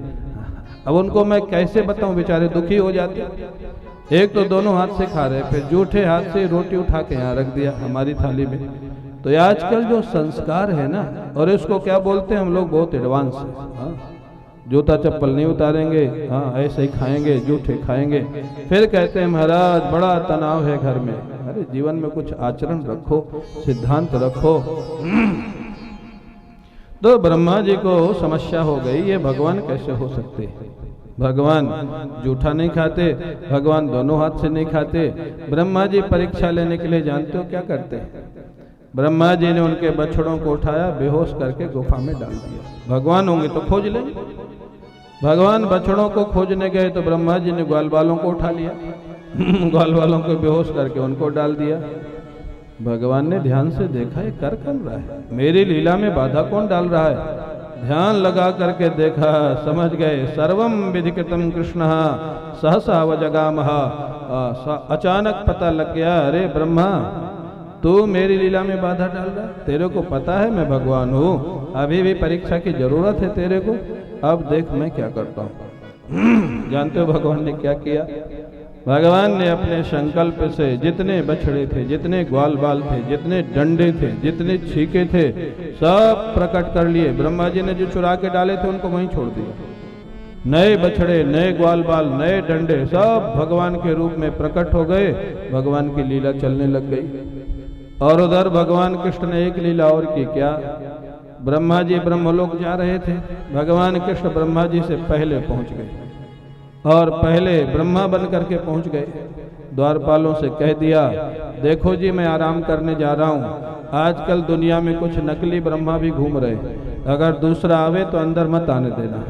अब उनको मैं कैसे बताऊं, बेचारे दुखी हो जाते। एक तो दोनों हाथ से खा रहे, फिर जूठे हाथ से रोटी उठा के यहाँ रख दिया हमारी थाली में। तो आजकल जो संस्कार है ना, और इसको क्या बोलते हैं हम लोग, बहुत एडवांस है। जूता चप्पल नहीं उतारेंगे, हाँ ऐसे ही खाएंगे, जूठे खाएंगे, फिर कहते हैं महाराज बड़ा तनाव है घर में। अरे जीवन में कुछ आचरण रखो, सिद्धांत रखो। तो ब्रह्मा जी को समस्या हो गई, ये भगवान कैसे हो सकते हैं? भगवान जूठा नहीं खाते, भगवान दोनों हाथ से नहीं खाते। ब्रह्मा जी परीक्षा लेने के लिए जानते हो क्या करते हैं? ब्रह्मा जी ने उनके बछड़ों को उठाया, बेहोश करके गुफा में डाल दिया। भगवान होंगे तो खोज लेंगे। भगवान बछड़ों को खोजने गए तो ब्रह्मा जी ने ग्वाल बालों को उठा लिया, ग्वाल बालों को बेहोश करके उनको डाल दिया। भगवान ने ध्यान से देखा ये कर कौन रहा है, मेरी लीला में बाधा कौन डाल रहा है। ध्यान लगा करके देखा, समझ गए सर्वम विधिकृतम कृष्ण सहसा वजगामह। अचानक पता लग गया, अरे ब्रह्मा तू मेरी लीला में बाधा डाल रहा है, तेरे को पता है मैं भगवान हूँ, अभी भी परीक्षा की जरूरत है तेरे को, अब देख मैं क्या करता हूँ। जानते हो भगवान ने क्या किया? भगवान ने अपने संकल्प से जितने बछड़े थे, जितने ग्वाल बाल थे, जितने डंडे थे, जितने छीके थे, सब प्रकट कर लिए। ब्रह्मा जी ने जो चुरा के डाले थे उनको वहीं छोड़ दिया। नए बछड़े, नए ग्वाल बाल, नए डंडे सब भगवान के रूप में प्रकट हो गए। भगवान की लीला चलने लग गई। और उधर भगवान कृष्ण ने एक लीला और की। क्या? ब्रह्मा जी ब्रह्मलोक जा रहे थे, भगवान कृष्ण ब्रह्मा जी से पहले पहुंच गए और पहले ब्रह्मा बन करके पहुंच गए। द्वारपालों से कह दिया, देखो जी मैं आराम करने जा रहा हूँ, आजकल दुनिया में कुछ नकली ब्रह्मा भी घूम रहे, अगर दूसरा आवे तो अंदर मत आने देना।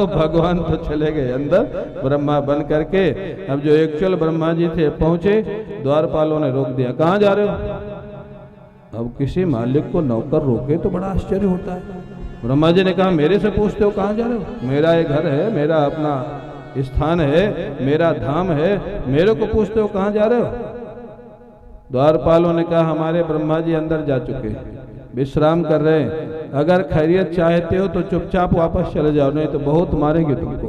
भगवान तो चले गए अंदर ब्रह्मा बन करके। अब जो एक्चुअल ब्रह्मा जी थे पहुंचे, द्वारपालों ने रोक दिया, कहाँ जा रहे हो? अब किसी मालिक को नौकर रोके तो बड़ा आश्चर्य होता है। ब्रह्मा जी ने कहा, मेरे से पूछते हो कहाँ जा रहे हो? मेरा ये घर है, मेरा अपना स्थान है, मेरा धाम है, मेरे को पूछते हो कहाँ जा रहे हो? द्वारपालों ने कहा, हमारे ब्रह्मा जी अंदर जा चुके, विश्राम कर रहे हैं, अगर खैरियत चाहते हो तो चुपचाप वापस चले जाओ, नहीं तो बहुत मारेंगे तुमको।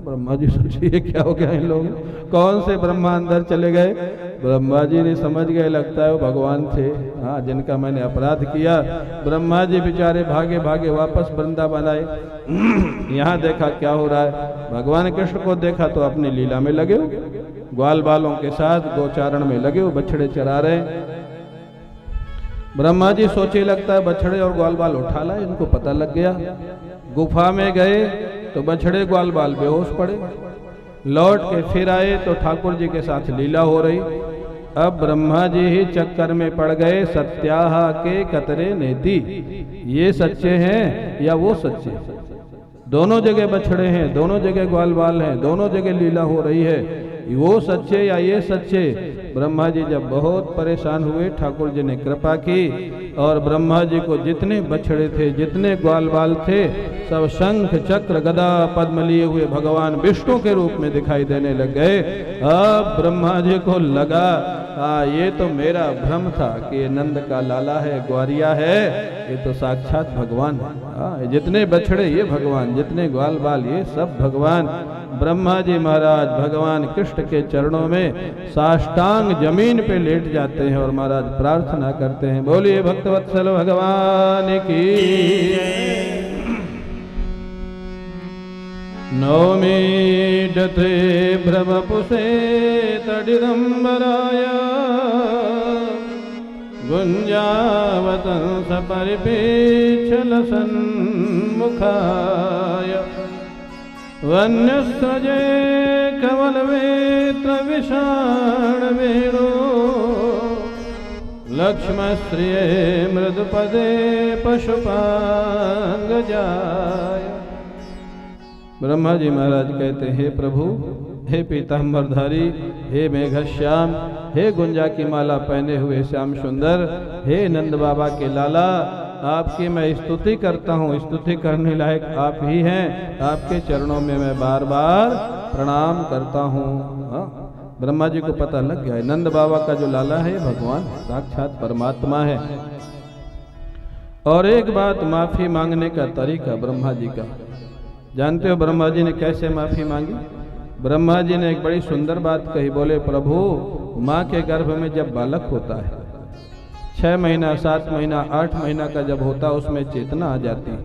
ब्रह्मा जी सोचिए क्या हो गया इन लोगों, कौन से ब्रह्मा अंदर चले गए? ब्रह्मा जी ने समझ गए, लगता है वो भगवान थे, हाँ, जिनका मैंने अपराध किया। ब्रह्मा जी बेचारे भागे भागे वापस वृंदावन आए। यहाँ देखा क्या हो रहा है, भगवान कृष्ण को देखा तो अपनी लीला में लगे हो, ग्वाल बालों के साथ गोचारण में लगे हो, बछड़े चरा रहे। ब्रह्मा जी सोचे, लगता है बछड़े और ग्वाल बाल उठा लाए, इनको पता लग गया। गुफा में गए तो बछड़े ग्वाल बाल बेहोश पड़े, लौट के फिर आए तो ठाकुर जी के साथ लीला हो रही। अब ब्रह्मा जी ही चक्कर में पड़ गए, सत्याहा के कतरे नेति, ये सच्चे हैं या वो सच्चे? दोनों जगह बछड़े हैं, दोनों जगह ग्वाल बाल हैं, दोनों जगह लीला हो रही है, वो सच्चे या ये सच्चे? ब्रह्मा जी जब बहुत परेशान हुए, ठाकुर जी ने कृपा की और ब्रह्मा जी को जितने बछड़े थे, जितने ग्वाल बाल थे, सब शंख चक्र गदा पद्म लिए हुए भगवान विष्णु के रूप में दिखाई देने लग गए। अब ब्रह्मा जी को लगा, ये तो मेरा भ्रम था कि ये नंद का लाला है, ग्वारिया है, ये तो साक्षात भगवान है। जितने बछड़े ये भगवान, जितने ग्वाल बाल ये सब भगवान। ब्रह्मा जी महाराज भगवान कृष्ण के चरणों में साष्टांग जमीन पे लेट जाते हैं और महाराज प्रार्थना करते हैं, बोलिए भक्तवत्सल भगवान की। नौमीडते भ्रमपुसे तडिदंबराय गुंजावतं सपरिपेक्षल सन्मुखाय वन्यस्रजे कवलवेत्र विषाण वेणो लक्ष्मश्रिये मृदुपदे पशुपांगजाय। ब्रह्मा जी महाराज कहते, हे प्रभु, हे पीताम्बरधारी, हे मेघश्याम, हे गुंजा की माला पहने हुए श्याम सुंदर, हे नंद बाबा के लाला, आपकी मैं स्तुति करता हूँ, स्तुति करने लायक आप ही हैं, आपके चरणों में मैं बार बार प्रणाम करता हूँ। ब्रह्मा जी को पता लग गया, नंद बाबा का जो लाला है भगवान साक्षात परमात्मा है। और एक बात, माफी मांगने का तरीका ब्रह्मा जी का जानते हो? ब्रह्मा जी ने कैसे माफी मांगी? ब्रह्मा जी ने एक बड़ी सुंदर बात कही, बोले प्रभु, माँ के गर्भ में जब बालक होता है, 6 महीना 7 महीना 8 महीना का जब होता है, उसमें चेतना आ जाती है,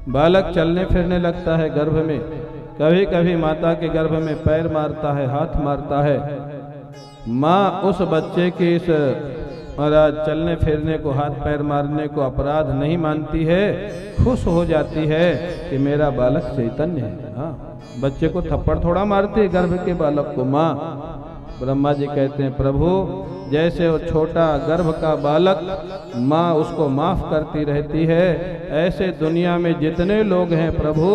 बालक चलने फिरने लगता है गर्भ में, कभी कभी माता के गर्भ में पैर मारता है, हाथ मारता है। माँ उस बच्चे के इस महाराज चलने फिरने को, हाथ पैर मारने को अपराध नहीं मानती है, खुश हो जाती है कि मेरा बालक चैतन्य है। हाँ, बच्चे को थप्पड़ थोड़ा मारती है गर्भ के बालक को माँ। ब्रह्मा जी कहते हैं, प्रभु, जैसे वो छोटा गर्भ का बालक माँ उसको माफ करती रहती है, ऐसे दुनिया में जितने लोग हैं प्रभु,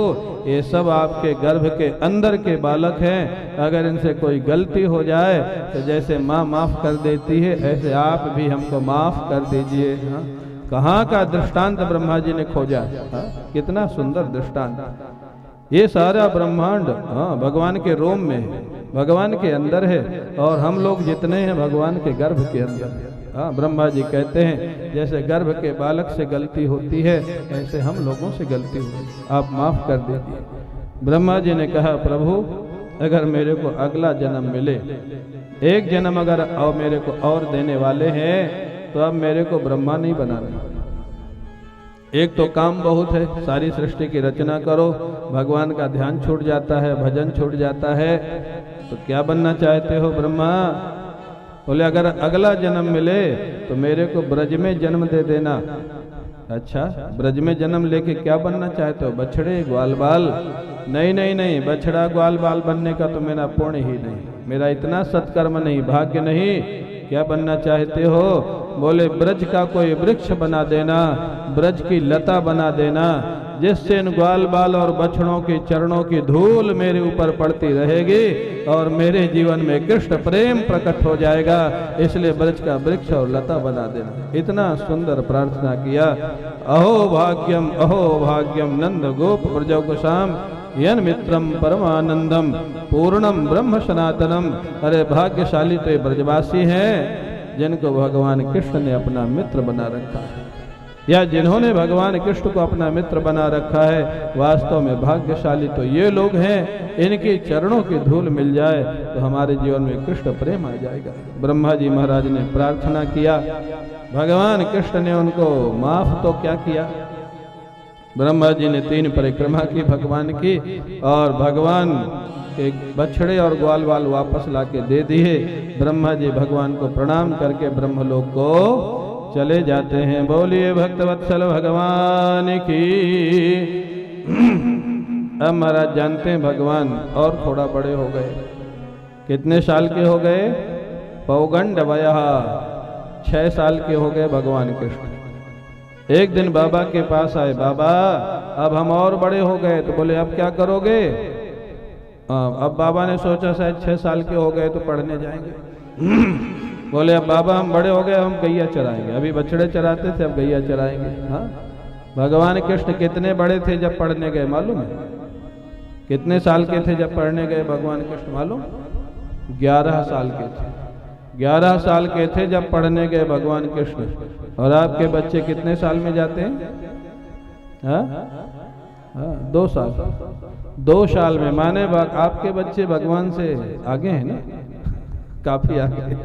ये सब आपके गर्भ के अंदर के बालक हैं। अगर इनसे कोई गलती हो जाए तो जैसे माँ माफ कर देती है, ऐसे आप भी हमको माफ कर दीजिए। हाँ? कहाँ का दृष्टांत ब्रह्मा जी ने खोजा। हाँ? कितना सुंदर दृष्टांत। ये सारा ब्रह्मांड भगवान के रोम में है, भगवान के अंदर है, और हम लोग जितने हैं भगवान के गर्भ के अंदर है। ब्रह्मा जी कहते हैं, जैसे गर्भ के बालक से गलती होती है, ऐसे हम लोगों से गलती हुई, आप माफ कर दीजिए। ब्रह्मा जी ने कहा, प्रभु, अगर मेरे को अगला जन्म मिले, एक जन्म अगर और मेरे को और देने वाले हैं, तो अब मेरे को ब्रह्मा नहीं बनाना। एक तो काम बहुत है, सारी सृष्टि की रचना करो, भगवान का ध्यान छूट जाता है, भजन छूट जाता है, तो क्या बनना चाहते हो ब्रह्मा? बोले अगर अगला जन्म मिले तो मेरे को ब्रज में जन्म दे देना। अच्छा, ब्रज में जन्म लेके क्या बनना चाहते हो? बछड़े ग्वाल बाल? नहीं नहीं नहीं, बछड़ा ग्वाल बाल बनने का तो मेरा पुण्य ही नहीं, मेरा इतना सत्कर्म नहीं, भाग्य नहीं। क्या बनना चाहते हो? बोले ब्रज का कोई वृक्ष बना देना, ब्रज की लता बना देना, जिससे इन ग्वाल बाल और बछड़ों के चरणों की धूल मेरे ऊपर पड़ती रहेगी और मेरे जीवन में कृष्ण प्रेम प्रकट हो जाएगा, इसलिए ब्रज का वृक्ष और लता बना देना। इतना सुंदर प्रार्थना किया। अहो भाग्यम नंद गोप ब्रजौ गोसाम यन मित्रम परमानंदम पूर्णम ब्रह्म सनातनम। अरे भाग्यशाली तो ये ब्रजवासी हैं जिनको भगवान कृष्ण ने अपना मित्र बना रखा है, या जिन्होंने भगवान कृष्ण को अपना मित्र बना रखा है। वास्तव में भाग्यशाली तो ये लोग हैं, इनके चरणों की धूल मिल जाए तो हमारे जीवन में कृष्ण प्रेम आ जाएगा। ब्रह्मा जी महाराज ने प्रार्थना किया, भगवान कृष्ण ने उनको माफ तो क्या किया। ब्रह्मा जी ने 3 परिक्रमा की भगवान की और भगवान के बछड़े और ग्वाल बाल वापस लाके दे दिए। ब्रह्मा जी भगवान को प्रणाम करके ब्रह्मलोक को चले जाते हैं। बोलिए भक्तवत्सल भगवान की। अब महाराज जानते हैं भगवान और थोड़ा बड़े हो गए। कितने साल के हो गए? पौगंड वयः 6 साल के हो गए भगवान कृष्ण। एक दिन बाबा के पास आए, बाबा अब हम और बड़े हो गए। तो बोले अब क्या करोगे? अब बाबा ने सोचा शायद 6 साल के हो गए तो पढ़ने जाएंगे। बोले अब बाबा हम बड़े हो गए, हम गैया चराएंगे। अभी बछड़े चराते थे, अब गैया चराएंगे। हाँ, भगवान कृष्ण कितने बड़े थे जब पढ़ने गए मालूम है? कितने साल के थे जब पढ़ने गए भगवान कृष्ण मालूम? 11 साल के थे। 11 साल के थे जब पढ़ने गए भगवान कृष्ण। और आपके बच्चे कितने साल में जाते हैं? हाँ? 2 साल। 2 साल में, माने आपके बच्चे भगवान से आगे हैं ना, काफी आगे।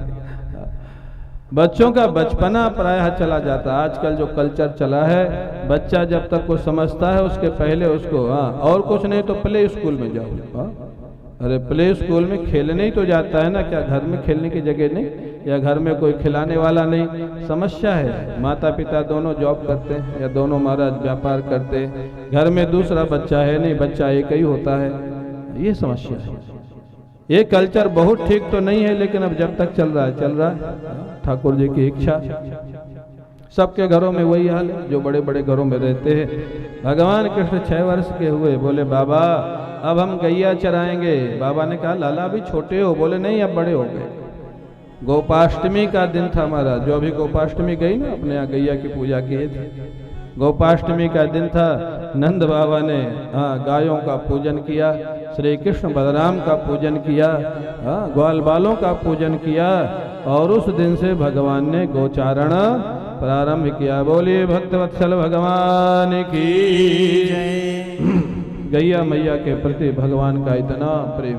बच्चों का बचपना प्रायः चला जाता है। आजकल जो कल्चर चला है, बच्चा जब तक कुछ समझता है उसके पहले उसको और कुछ नहीं तो प्ले स्कूल में जाओ। अरे प्ले स्कूल में खेलने ही तो जाता है ना, क्या घर में खेलने की जगह नहीं, या घर में कोई खिलाने वाला नहीं? समस्या है, माता पिता दोनों जॉब करते हैं या दोनों महाराज व्यापार करते हैं, घर में दूसरा बच्चा है नहीं, बच्चा एक ही होता है। ये समस्या है। ये कल्चर बहुत ठीक तो नहीं है, लेकिन अब जब तक चल रहा है ठाकुर जी की इच्छा। सबके घरों में वही हाल है जो बड़े बड़े घरों में रहते हैं। भगवान कृष्ण 6 वर्ष के हुए, बोले बाबा अब हम गैया चराएंगे। बाबा ने कहा लाला अभी छोटे हो। बोले नहीं अब बड़े हो गए। गोपाष्टमी का दिन था हमारा, जो अभी गोपाष्टमी गई ना, अपने यहाँ गैया की पूजा किए थे। गोपाष्टमी का दिन था। नंद बाबा ने गायों का पूजन किया, श्री कृष्ण बलराम का पूजन किया, ग्वाल बालों का पूजन किया, और उस दिन से भगवान ने गोचारण प्रारंभ किया। बोलिए भक्तवत्सल भगवान की गैया मैया के प्रति भगवान का इतना प्रेम।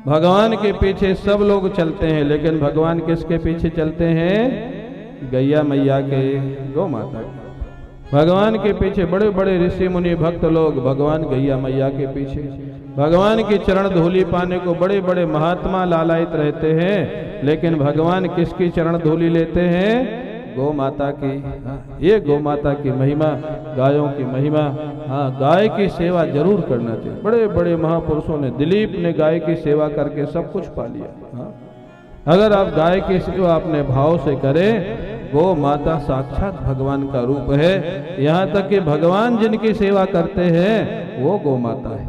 भगवान के पीछे सब लोग चलते हैं, लेकिन भगवान किसके पीछे चलते हैं? गैया मैया के, गौ माता के। भगवान के पीछे बड़े बड़े ऋषि मुनि भक्त लोग भगवान गैया मैया के पीछे। भगवान की चरण धूली पाने को बड़े बड़े महात्मा लालायित रहते हैं, लेकिन भगवान किसकी चरण धूली लेते हैं? गौ माता की। ये गौ माता की महिमा, गायों की महिमा। गाय की सेवा जरूर करना चाहिए। बड़े बड़े महापुरुषों ने, दिलीप ने गाय की सेवा करके सब कुछ पा लिया। अगर आप गाय की सेवा अपने भाव से करें, गौ माता साक्षात भगवान का रूप है। यहाँ तक कि भगवान जिनकी सेवा करते हैं वो गौ माता है।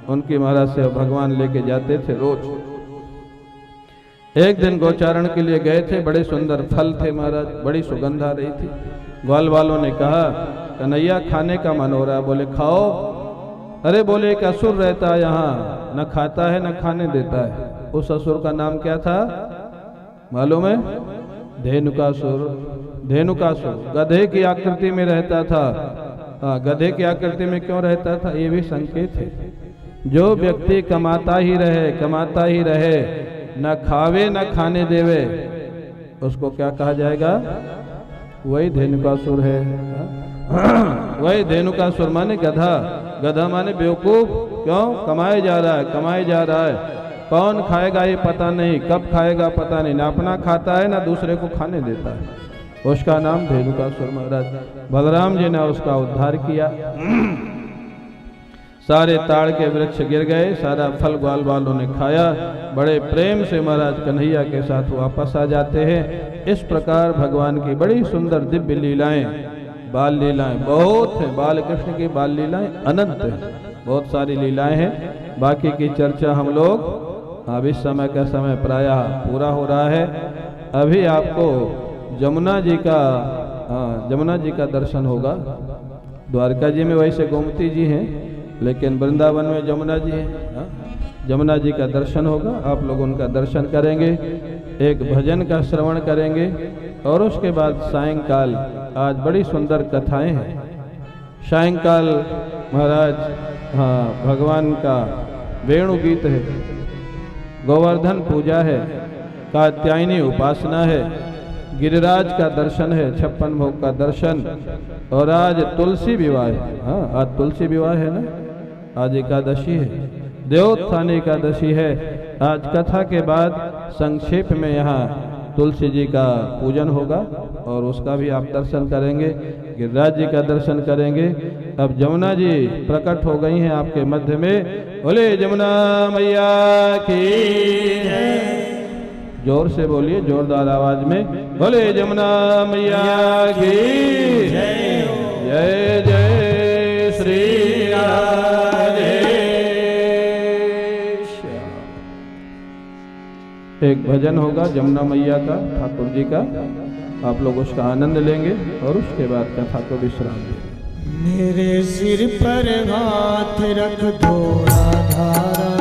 उनकी महाराज से भगवान लेके जाते थे रोज। एक दिन गोचारण के लिए गए थे, बड़े सुंदर फल थे महाराज, बड़ी सुगंध आ रही थी। ग्वाल वालों ने कहा कन्हैया खाने का मन हो रहा है। बोले खाओ। अरे बोले एक असुर रहता है यहाँ, न खाता है न खाने देता है। उस असुर का नाम क्या था मालूम है? धेनुकासुर। धेनुकासुर गधे की आकृति में रहता था। गधे की आकृति में क्यों रहता था? ये भी संकेत है। जो व्यक्ति कमाता ही रहे, न खावे न खाने देवे, उसको क्या कहा जाएगा? वही धेनुकासुर है। वही धेनुकासुर माने गधा। गधा माने बेवकूफ। क्यों? कमाए जा रहा है। कौन खाएगा ये पता नहीं, कब खाएगा पता नहीं, ना अपना खाता है ना दूसरे को खाने देता है। उसका नाम धेनुकासुर महाराज। बलराम जी ने उसका उद्धार किया। सारे ताड़ के वृक्ष गिर गए, सारा फल ग्वाल वालों ने खाया। बड़े प्रेम से महाराज कन्हैया के साथ वापस आ जाते हैं। इस प्रकार भगवान की बड़ी सुंदर दिव्य लीलाएं, बाल लीलाएं बहुत हैं। बाल कृष्ण की बाल लीलाएं अनंत हैं, बहुत सारी लीलाएं हैं। बाकी की चर्चा हम लोग अब इस समय का समय प्रायः पूरा हो रहा है। अभी आपको जमुना जी का दर्शन होगा। द्वारका जी में वैसे गोमती जी हैं, लेकिन वृंदावन में जमुना जी हैं। जमुना जी का दर्शन होगा, आप लोग उनका दर्शन करेंगे, एक भजन का श्रवण करेंगे और उसके बाद सायंकाल आज बड़ी सुंदर कथाएं हैं। सायंकाल महाराज भगवान का वेणु गीत है, गोवर्धन पूजा है, कात्यायनी उपासना है, गिरिराज का दर्शन है, 56 भोग का दर्शन, और आज तुलसी विवाह है। आज तुलसी विवाह है ना, आज एकादशी है, देवोत्थान एकादशी है। आज कथा के बाद संक्षेप में यहाँ तुलसी जी का पूजन होगा और उसका भी आप दर्शन करेंगे, गिरिराज जी का दर्शन करेंगे। अब जमुना जी प्रकट हो गई हैं आपके मध्य में। बोले जमुना मैया की, जोर से बोलिए, जोरदार आवाज में, बोले जमुना मैया की जय जय श्री राधे। एक भजन होगा जमुना मैया का, ठाकुर जी का, आप लोग उसका आनंद लेंगे और उसके बाद कथा को विश्राम देंगे। मेरे सिर पर हाथ रख दो राधा